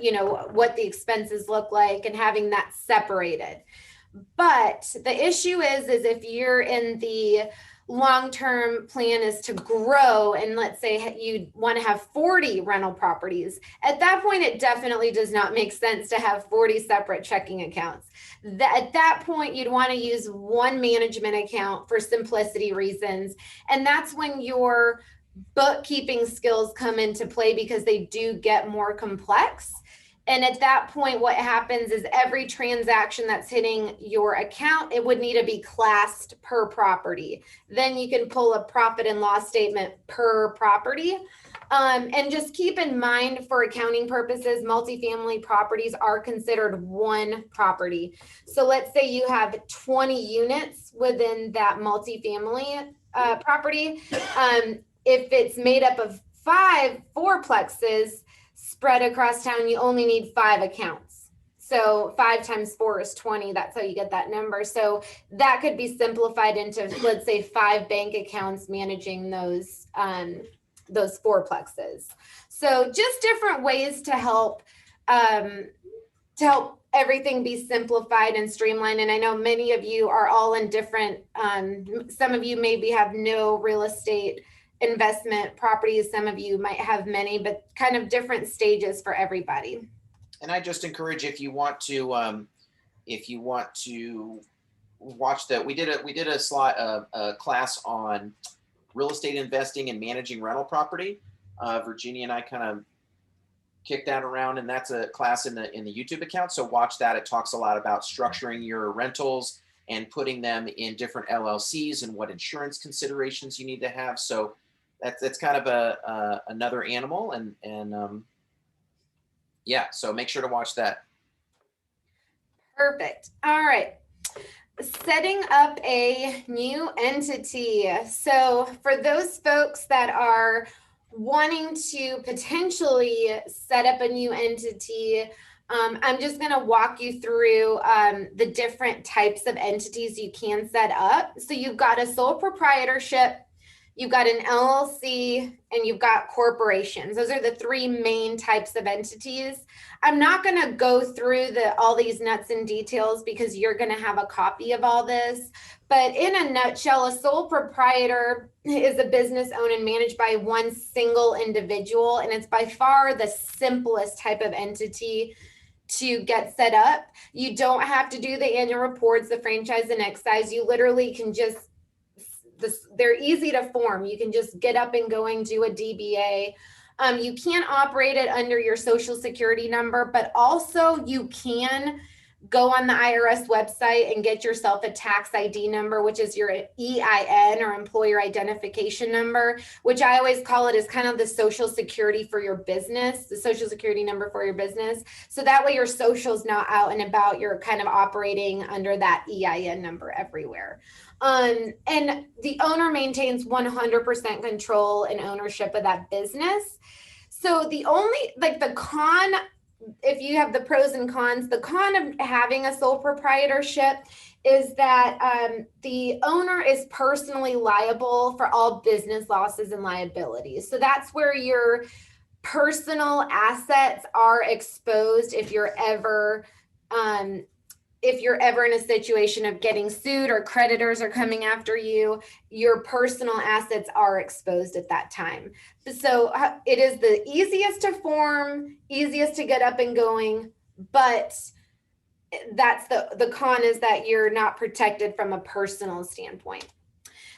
what the expenses look like, and having that separated. But the issue is if you're in the long-term plan is to grow, and let's say you want to have 40 rental properties, at that point it definitely does not make sense to have 40 separate checking accounts. At that point you'd want to use one management account for simplicity reasons, and that's when your bookkeeping skills come into play because they do get more complex. And at that point, what happens is every transaction that's hitting your account, it would need to be classed per property. Then you can pull a profit and loss statement per property. And just keep in mind, for accounting purposes, multifamily properties are considered one property. So let's say you have 20 units within that multifamily property. If it's made up of 5 fourplexes, spread across town, you only need 5 accounts. So 5 times 4 is 20. That's how you get that number. So that could be simplified into, let's say, 5 bank accounts managing those fourplexes. So just different ways to help everything be simplified and streamlined. And I know many of you are all in different, some of you maybe have no real estate investment properties. Some of you might have many, but kind of different stages for everybody. And I just encourage, if you want to watch that, we did a class on real estate investing and managing rental property. Virginia and I kind of kicked that around, and that's a class in the YouTube account. So watch that. It talks a lot about structuring your rentals and putting them in different LLCs and what insurance considerations you need to have. So that's kind of another animal, and yeah, so make sure to watch that. Perfect. All right. Setting up a new entity. So for those folks that are wanting to potentially set up a new entity, I'm just going to walk you through the different types of entities you can set up. So you've got a sole proprietorship, you've got an LLC, and you've got corporations. Those are the 3 main types of entities. I'm not going to go through all these nuts and details because you're going to have a copy of all this. But in a nutshell, a sole proprietor is a business owned and managed by one single individual, and it's by far the simplest type of entity to get set up. You don't have to do the annual reports, the franchise and excise. You literally can just, they're easy to form. You can just get up and going, do a DBA. You can't operate it under your social security number, but also you can go on the IRS website and get yourself a tax ID number, which is your EIN, or employer identification number, which I always call it as kind of the social security for your business, the social security number for your business. So that way your social's not out and about, you're kind of operating under that EIN number everywhere. And the owner maintains 100% control and ownership of that business. So the only, the con if you have the pros and cons, the con of having a sole proprietorship is that the owner is personally liable for all business losses and liabilities. So that's where your personal assets are exposed if you're ever in a situation of getting sued or creditors are coming after you, your personal assets are exposed at that time. So it is the easiest to form, easiest to get up and going, but that's the con, is that you're not protected from a personal standpoint.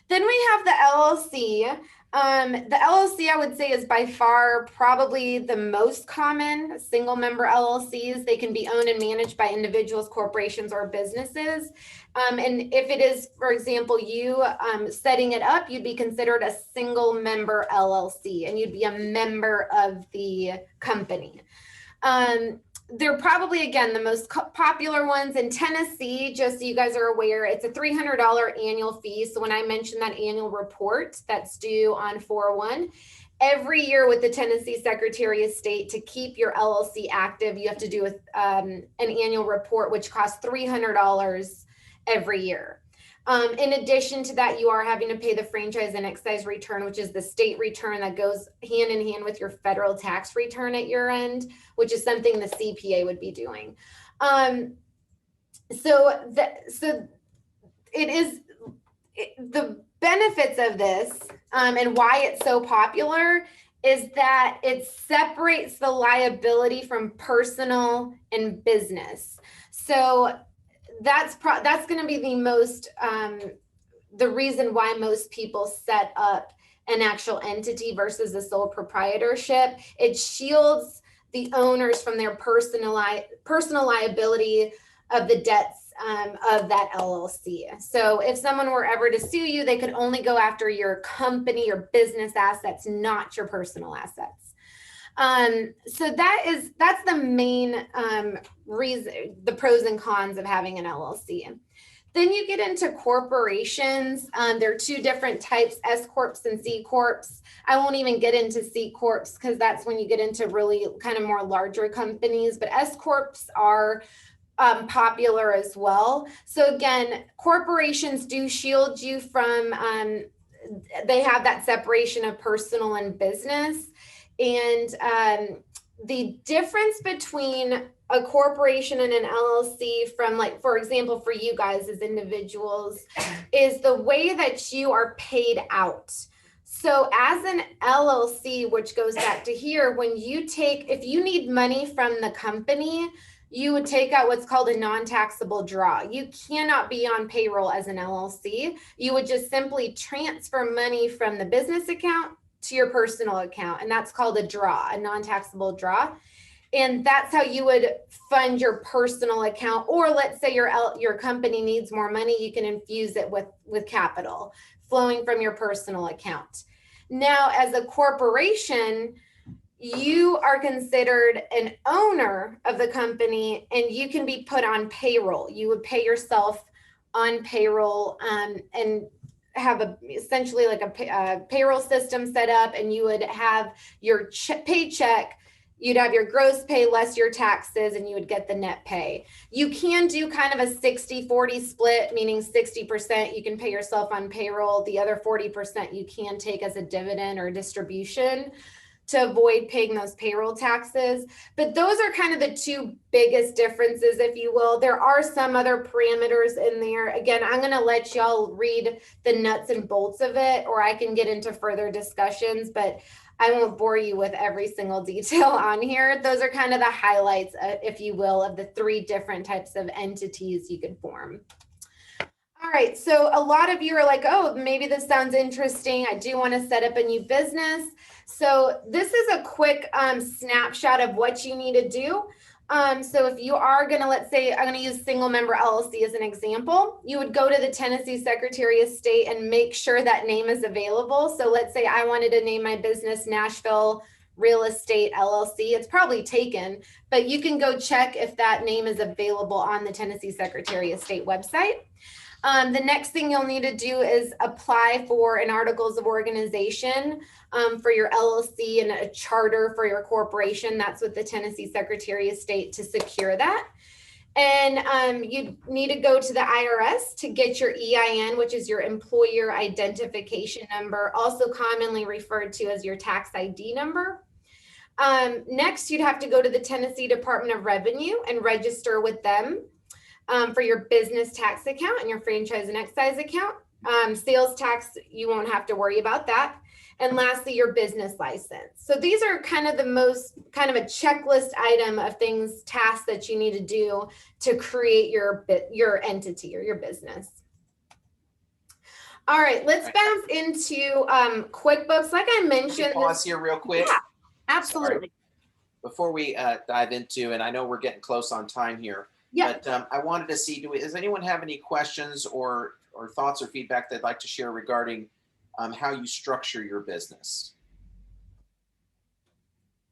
Then we have the LLC. The LLC, I would say, is by far probably the most common single member LLCs. They can be owned and managed by individuals, corporations, or businesses. And if it is, for example, you setting it up, you'd be considered a single member LLC, and you'd be a member of the company. They're probably, again, the most popular ones in Tennessee. Just so you guys are aware, it's a $300 annual fee. So when I mentioned that annual report that's due on 4/1, every year with the Tennessee Secretary of State, to keep your LLC active, you have to do an annual report, which costs $300 every year. In addition to that, you are having to pay the franchise and excise return, which is the state return that goes hand in hand with your federal tax return at your end, which is something the CPA would be doing. So the benefits of this and why it's so popular is that it separates the liability from personal and business. So that's going to be the reason why most people set up an actual entity versus a sole proprietorship. It shields the owners from their personal liability of the debts of that LLC. So if someone were ever to sue you, they could only go after your company or business assets, not your personal assets. So that's the main reason, the pros and cons of having an LLC. Then you get into corporations. There are two different types, S corps and C corps. I won't even get into C corps because that's when you get into really kind of more larger companies, but S corps are popular as well. So again, corporations do shield you from, they have that separation of personal and business. And the difference between a corporation and an LLC from, like, for example, for you guys as individuals, is the way that you are paid out. So as an LLC, which goes back to here, if you need money from the company, you would take out what's called a non-taxable draw. You cannot be on payroll as an LLC. You would just simply transfer money from the business account to your personal account, and that's called a draw, a non-taxable draw. And that's how you would fund your personal account. Or let's say your company needs more money, you can infuse it with capital flowing from your personal account. Now, as a corporation, you are considered an owner of the company, and you can be put on payroll. You would pay yourself on payroll and have essentially like a payroll system set up, and you would have your paycheck. You'd have your gross pay less your taxes, and you would get the net pay. You can do kind of a 60-40 split, meaning 60% you can pay yourself on payroll. The other 40% you can take as a dividend or distribution to avoid paying those payroll taxes. But those are kind of the two biggest differences, if you will. There are some other parameters in there. Again, I'm going to let y'all read the nuts and bolts of it, or I can get into further discussions, but I won't bore you with every single detail on here. Those are kind of the highlights, if you will, of the three different types of entities you could form. All right, so a lot of you are like, oh, maybe this sounds interesting. I do want to set up a new business. So this is a quick snapshot of what you need to do. So if you are going to, let's say, I'm going to use single member LLC as an example, you would go to the Tennessee Secretary of State and make sure that name is available. So let's say I wanted to name my business Nashville Real Estate LLC. It's probably taken, but you can go check if that name is available on the Tennessee Secretary of State website. The next thing you'll need to do is apply for an articles of organization for your LLC and a charter for your corporation. That's with the Tennessee Secretary of State to secure that. And you need to go to the IRS to get your EIN, which is your employer identification number, also commonly referred to as your tax ID number. Next, you'd have to go to the Tennessee Department of Revenue and register with them for your business tax account and your franchise and excise account. Sales tax, you won't have to worry about that. And lastly, your business license. So these are kind of the most kind of a checklist item of things, tasks that you need to do to create your entity or your business. All right, let's bounce into QuickBooks. Like I mentioned, pause here real quick. Yeah, absolutely. Sorry. Before we dive into, and I know we're getting close on time here, but I wanted to see, does anyone have any questions or thoughts or feedback they'd like to share regarding how you structure your business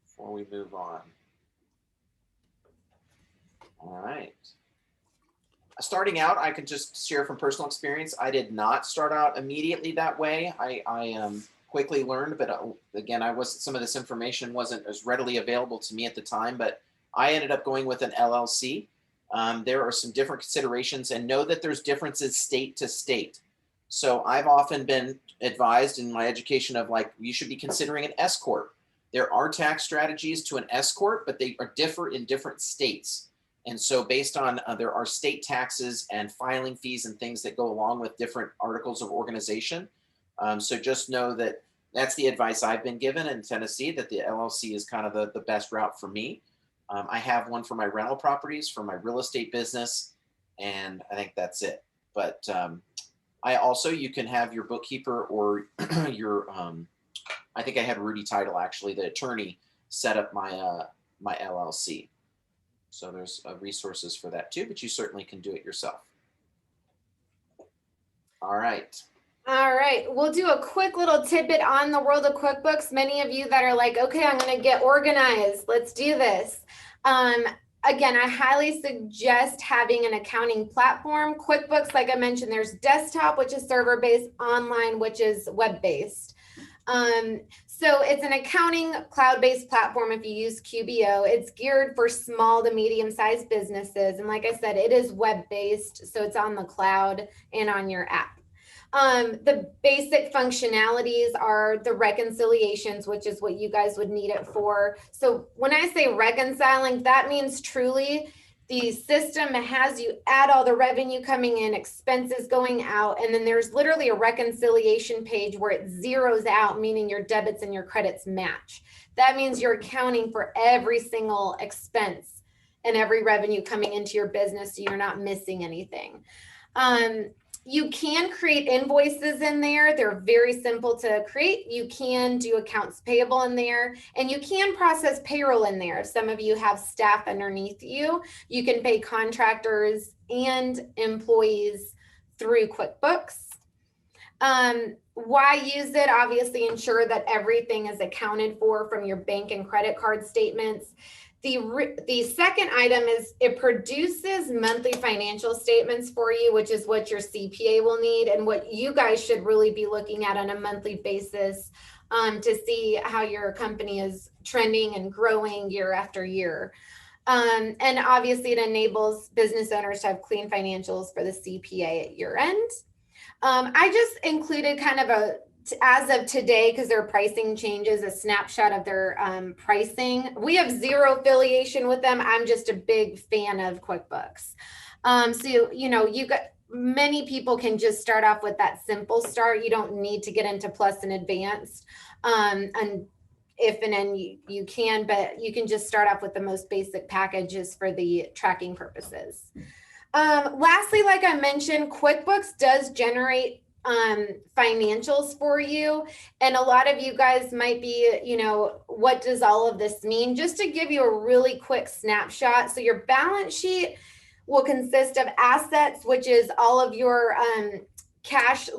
before we move on? All right. Starting out, I can just share from personal experience. I did not start out immediately that way. I quickly learned, but again, some of this information wasn't as readily available to me at the time, but I ended up going with an LLC. There are some different considerations, and know that there's differences state to state. So I've often been advised in my education of you should be considering an S corp. There are tax strategies to an S corp, but they differ in different states. And so based on, there are state taxes and filing fees and things that go along with different articles of organization. So just know that that's the advice I've been given in Tennessee, that the LLC is kind of the best route for me. I have one for my rental properties, for my real estate business, and I think that's it. But you can have your bookkeeper or your, I think I had Rudy Title, actually, the attorney, set up my my LLC. So there's resources for that too, but you certainly can do it yourself. All right. All right, we'll do a quick little tidbit on the world of QuickBooks. Many of you that are like, okay, I'm going to get organized. Let's do this. Again, I highly suggest having an accounting platform. QuickBooks, like I mentioned, there's desktop, which is server-based, online, which is web-based. So it's an accounting cloud-based platform if you use QBO. It's geared for small to medium-sized businesses. And like I said, it is web-based, so it's on the cloud and on your app. The basic functionalities are the reconciliations, which is what you guys would need it for. So when I say reconciling, that means truly the system has you add all the revenue coming in, expenses going out, and then there's literally a reconciliation page where it zeroes out, meaning your debits and your credits match. That means you're accounting for every single expense and every revenue coming into your business, so you're not missing anything. You can create invoices in there. They're very simple to create. You can do accounts payable in there, and you can process payroll in there. If some of you have staff underneath you, you can pay contractors and employees through QuickBooks. Why use it? Obviously, ensure that everything is accounted for from your bank and credit card statements. The second item is it produces monthly financial statements for you, which is what your CPA will need and what you guys should really be looking at on a monthly basis to see how your company is trending and growing year after year. And obviously it enables business owners to have clean financials for the CPA at year end. I just included kind of as of today, because their pricing changes, a snapshot of their pricing. We have zero affiliation with them. I'm just a big fan of QuickBooks. So, you got many people can just start off with that simple start. You don't need to get into plus and advanced. And if and then you can, but you can just start off with the most basic packages for the tracking purposes. Lastly, like I mentioned, QuickBooks does generate financials for you, and a lot of you guys might be, what does all of this mean? Just to give you a really quick snapshot. So your balance sheet will consist of assets, which is all of your cash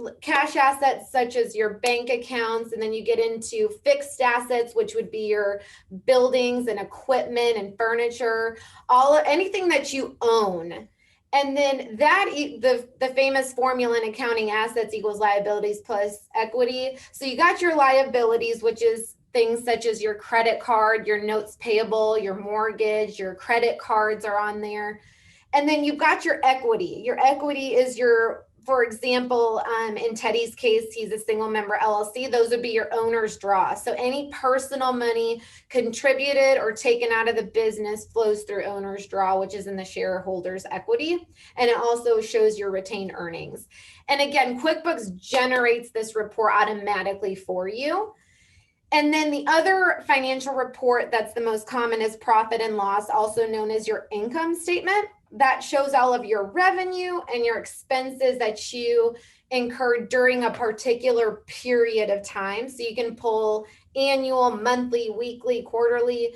assets, such as your bank accounts, and then you get into fixed assets, which would be your buildings and equipment and furniture, anything that you own. And then the famous formula in accounting, assets equals liabilities plus equity. So you got your liabilities, which is things such as your credit card, your notes payable, your mortgage, your credit cards are on there. And then you've got your equity. Your equity is your, for example, in Teddy's case, he's a single member LLC. Those would be your owner's draw. So any personal money contributed or taken out of the business flows through owner's draw, which is in the shareholders' equity. And it also shows your retained earnings. And again, QuickBooks generates this report automatically for you. And then the other financial report that's the most common is profit and loss, also known as your income statement. That shows all of your revenue and your expenses that you incurred during a particular period of time. So you can pull annual, monthly, weekly, quarterly,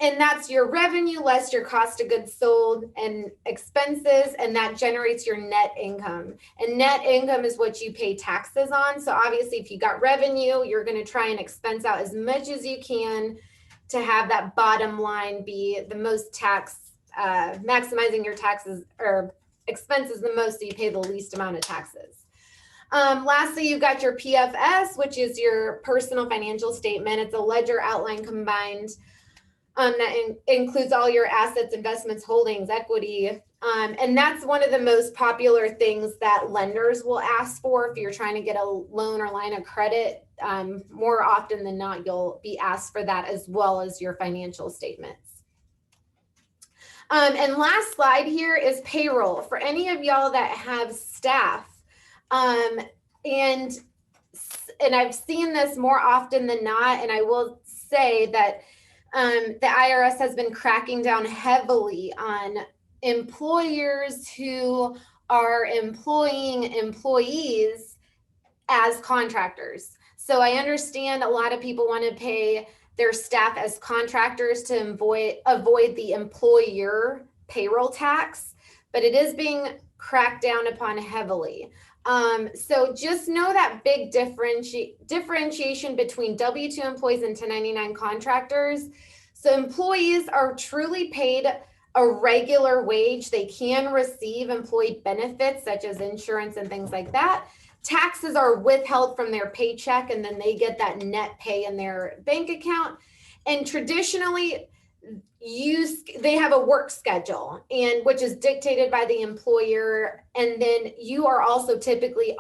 and that's your revenue less your cost of goods sold and expenses, and that generates your net income. And net income is what you pay taxes on. So obviously, if you got revenue, you're going to try and expense out as much as you can to have that bottom line be the most tax, maximizing your taxes or expenses the most, so you pay the least amount of taxes. Lastly, you've got your PFS, which is your personal financial statement. It's a ledger outline combined that includes all your assets, investments, holdings, equity. And that's one of the most popular things that lenders will ask for if you're trying to get a loan or line of credit. More often than not, you'll be asked for that as well as your financial statements. And last slide here is payroll. For any of y'all that have staff, and I've seen this more often than not, and I will say that the IRS has been cracking down heavily on employers who are employing employees as contractors. So I understand a lot of people want to pay their staff as contractors to avoid the employer payroll tax, but it is being cracked down upon heavily. So just know that big differentiation between W-2 employees and 1099 contractors. So employees are truly paid a regular wage. They can receive employee benefits such as insurance and things like that. Taxes are withheld from their paycheck, and then they get that net pay in their bank account. And traditionally, they have a work schedule, and which is dictated by the employer, and then you are also typically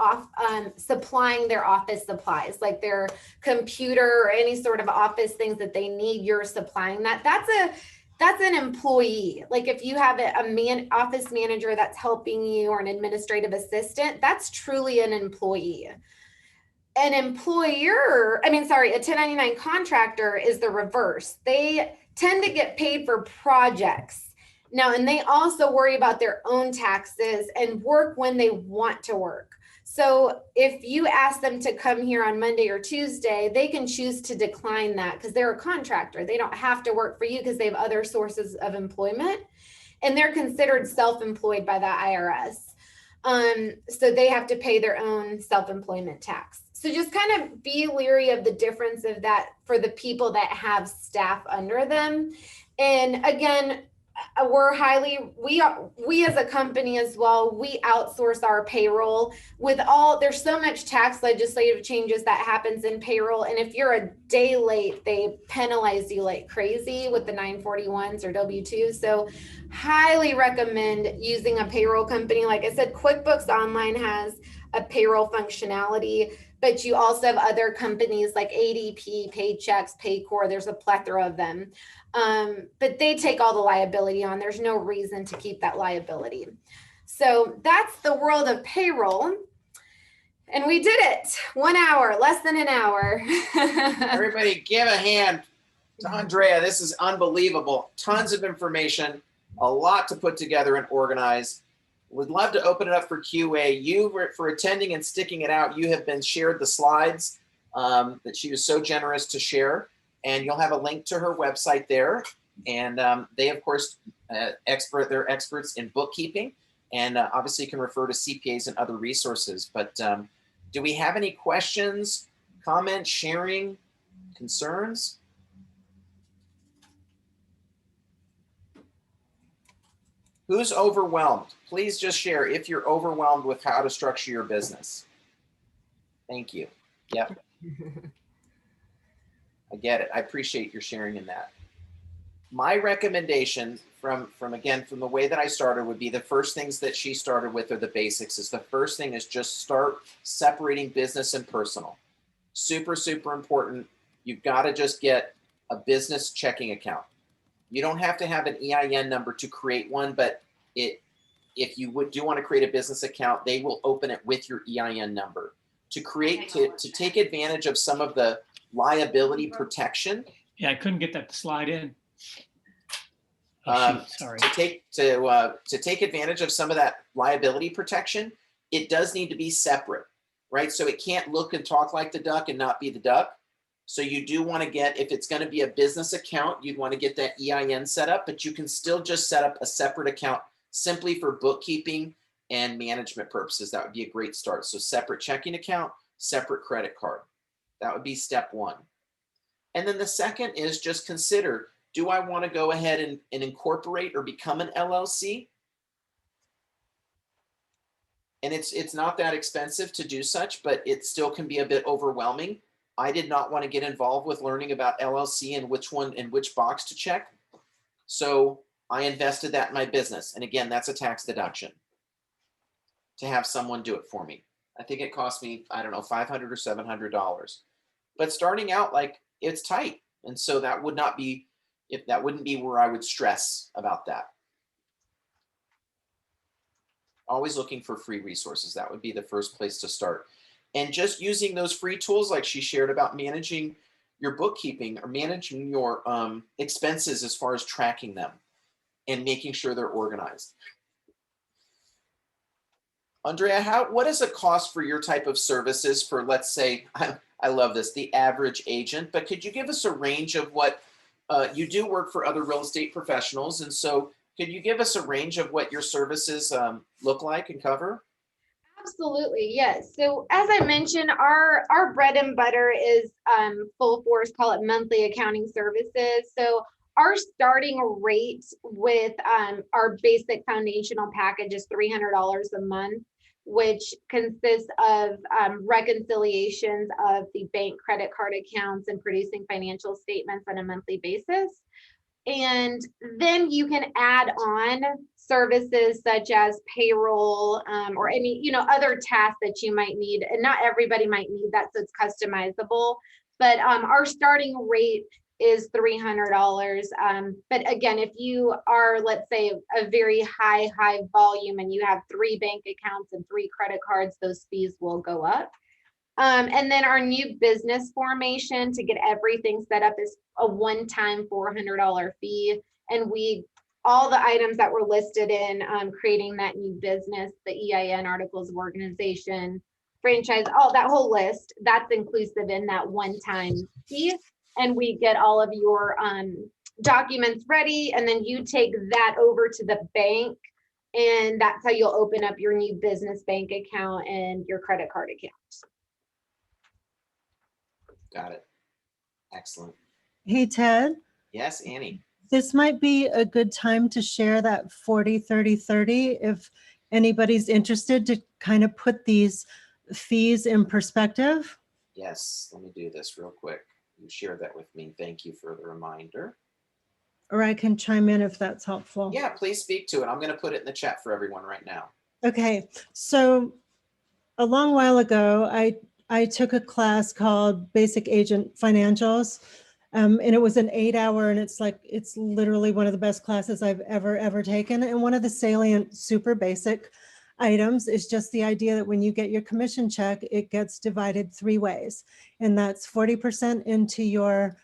supplying their office supplies like their computer or any sort of office things that they need. You're supplying that. That's an employee. Like if you have office manager that's helping you, or an administrative assistant, that's truly an employee. A 1099 contractor is the reverse. They tend to get paid for projects now, and they also worry about their own taxes and work when they want to work. So if you ask them to come here on Monday or Tuesday, they can choose to decline that because they're a contractor. They don't have to work for you because they have other sources of employment, and they're considered self-employed by the IRS. So they have to pay their own self-employment tax. So just kind of be leery of the difference of that for the people that have staff under them. And again, we as a company as well, we outsource our payroll there's so much tax legislative changes that happens in payroll. And if you're a day late, they penalize you like crazy with the 941s or W-2s. So highly recommend using a payroll company. Like I said, QuickBooks Online has a payroll functionality, but you also have other companies like ADP, Paychex, Paycor. There's a plethora of them. But they take all the liability on. There's no reason to keep that liability. So that's the world of payroll. And we did it. 1 hour, less than an hour. Everybody give a hand to Andrea. This is unbelievable. Tons of information, a lot to put together and organize. Would love to open it up for QA. You, for attending and sticking it out, you have been shared the slides that she was so generous to share. And you'll have a link to her website there. And they, of course, they're experts in bookkeeping. And obviously you can refer to CPAs and other resources. But do we have any questions, comments, sharing, concerns? Who's overwhelmed? Please just share if you're overwhelmed with how to structure your business. Thank you. Yep. I get it. I appreciate your sharing in that. My recommendation from the way that I started would be the first things that she started with are the basics. Is the first thing is just start separating business and personal. Super, super important. You've got to just get a business checking account. You don't have to have an EIN number to create one, but if you do want to create a business account, they will open it with your EIN number to take advantage of some of the liability protection. Yeah, I couldn't get that to slide in. Oh, shoot, sorry. To take advantage of some of that liability protection, it does need to be separate, right? So it can't look and talk like the duck and not be the duck. So you do want to get, if it's going to be a business account, you'd want to get that EIN set up, but you can still just set up a separate account simply for bookkeeping and management purposes. That would be a great start. So separate checking account, separate credit card. That would be step one. And then the second is just consider, do I want to go ahead and incorporate or become an LLC? And it's not that expensive to do such, but it still can be a bit overwhelming. I did not want to get involved with learning about LLC and which one and which box to check. So I invested that in my business. And again, that's a tax deduction to have someone do it for me. I think it cost me, I don't know, $500 or $700. But starting out, like, it's tight. And so that wouldn't be where I would stress about that. Always looking for free resources. That would be the first place to start. And just using those free tools like she shared about managing your bookkeeping or managing your expenses as far as tracking them and making sure they're organized. Andrea, what is the cost for your type of services for, let's say, I love this, the average agent, but could you give us a range of what you do work for other real estate professionals? And so could you give us a range of what your services look like and cover? Absolutely, yes. So as I mentioned, our bread and butter is full force, call it monthly accounting services. So our starting rate with our basic foundational package is $300 a month, which consists of reconciliations of the bank credit card accounts and producing financial statements on a monthly basis. And then you can add on services such as payroll or any, other tasks that you might need. And not everybody might need that, so it's customizable. But our starting rate is $300. But again, if you are, let's say, a very high volume and you have 3 bank accounts and 3 credit cards, those fees will go up. And then our new business formation to get everything set up is a one-time $400 fee. And all the items that were listed in creating that new business, the EIN, articles of organization, franchise, all that whole list, that's inclusive in that one-time fee. And we get all of your documents ready, and then you take that over to the bank, and that's how you'll open up your new business bank account and your credit card account. Got it. Excellent. Hey, Ted. Yes, Annie. This might be a good time to share that 40-30-30 if anybody's interested to kind of put these fees in perspective. Yes, let me do this real quick. You shared that with me. Thank you for the reminder. Or I can chime in if that's helpful. Yeah, please speak to it. I'm going to put it in the chat for everyone right now. Okay, so a long while ago, I took a class called Basic Agent Financials, and it was an 8-hour, and it's literally one of the best classes I've ever taken. And one of the salient, super basic items is just the idea that when you get your commission check, it gets divided 3 ways, and that's 40% into your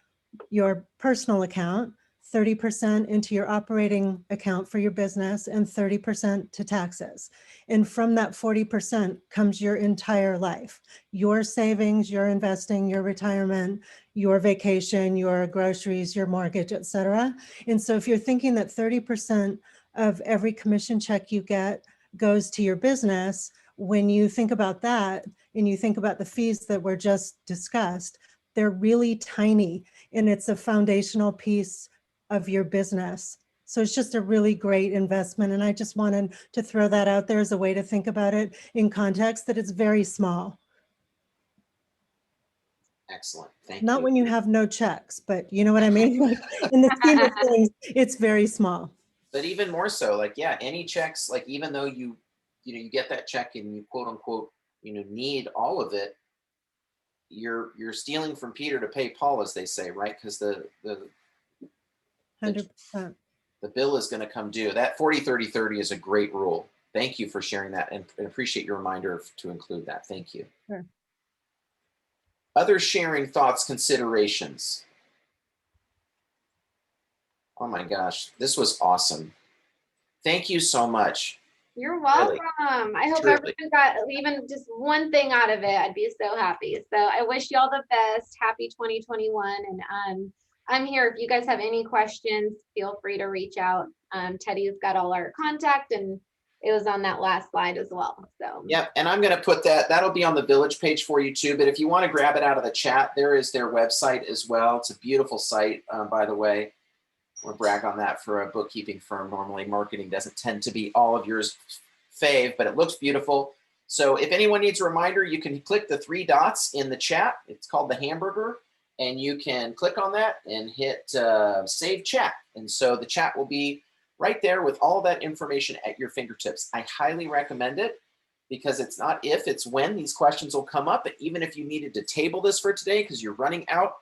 personal account, 30% into your operating account for your business, and 30% to taxes. And from that 40% comes your entire life, your savings, your investing, your retirement, your vacation, your groceries, your mortgage, etc. And so if you're thinking that 30% of every commission check you get goes to your business, when you think about that and you think about the fees that were just discussed, they're really tiny, and it's a foundational piece of your business So it's just a really great investment. And I just wanted to throw that out there as a way to think about it in context, that it's very small. Excellent. Thank you. Not when you have no checks, but you know what I mean? Like, in the scheme of things, it's very small. But even more so, like, yeah, any checks, like even though you get that check and you quote unquote, need all of it, you're stealing from Peter to pay Paul, as they say, right? Because the 100%. bill is going to come due. That 40-30-30 is a great rule. Thank you for sharing that, and appreciate your reminder to include that. Thank you. Sure. Other sharing thoughts, considerations. Oh my gosh, this was awesome. Thank you so much. You're welcome. Really, I hope truly. everyone got even just one thing out of it. I'd be so happy. So I wish you all the best. Happy 2021. And I'm here. If you guys have any questions, feel free to reach out. Teddy's got all our contact, and it was on that last slide as well. So Yep, and I'm going to put that'll be on the Village page for you too. But if you want to grab it out of the chat, there is their website as well. It's a beautiful site, by the way. Or brag on that for a bookkeeping firm. Normally marketing doesn't tend to be all of yours fave, but it looks beautiful. So if anyone needs a reminder, you can click the 3 dots in the chat. It's called the hamburger, and you can click on that and hit save chat. And so the chat will be right there with all that information at your fingertips. I highly recommend it, because it's not if, it's when these questions will come up. But even if you needed to table this for today because you're running out,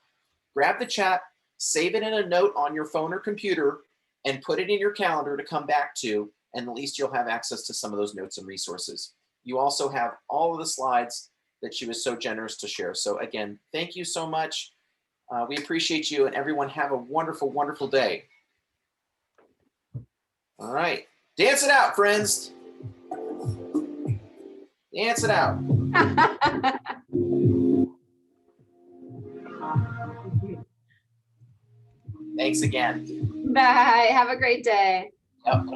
grab the chat, save it in a note on your phone or computer, and put it in your calendar to come back to, and at least you'll have access to some of those notes and resources. You also have all of the slides that she was so generous to share. So again, thank you so much. We appreciate you, and everyone have a wonderful, wonderful day. All right, dance it out, friends. Dance it out. Thanks again. bye. Have a great day. Yep.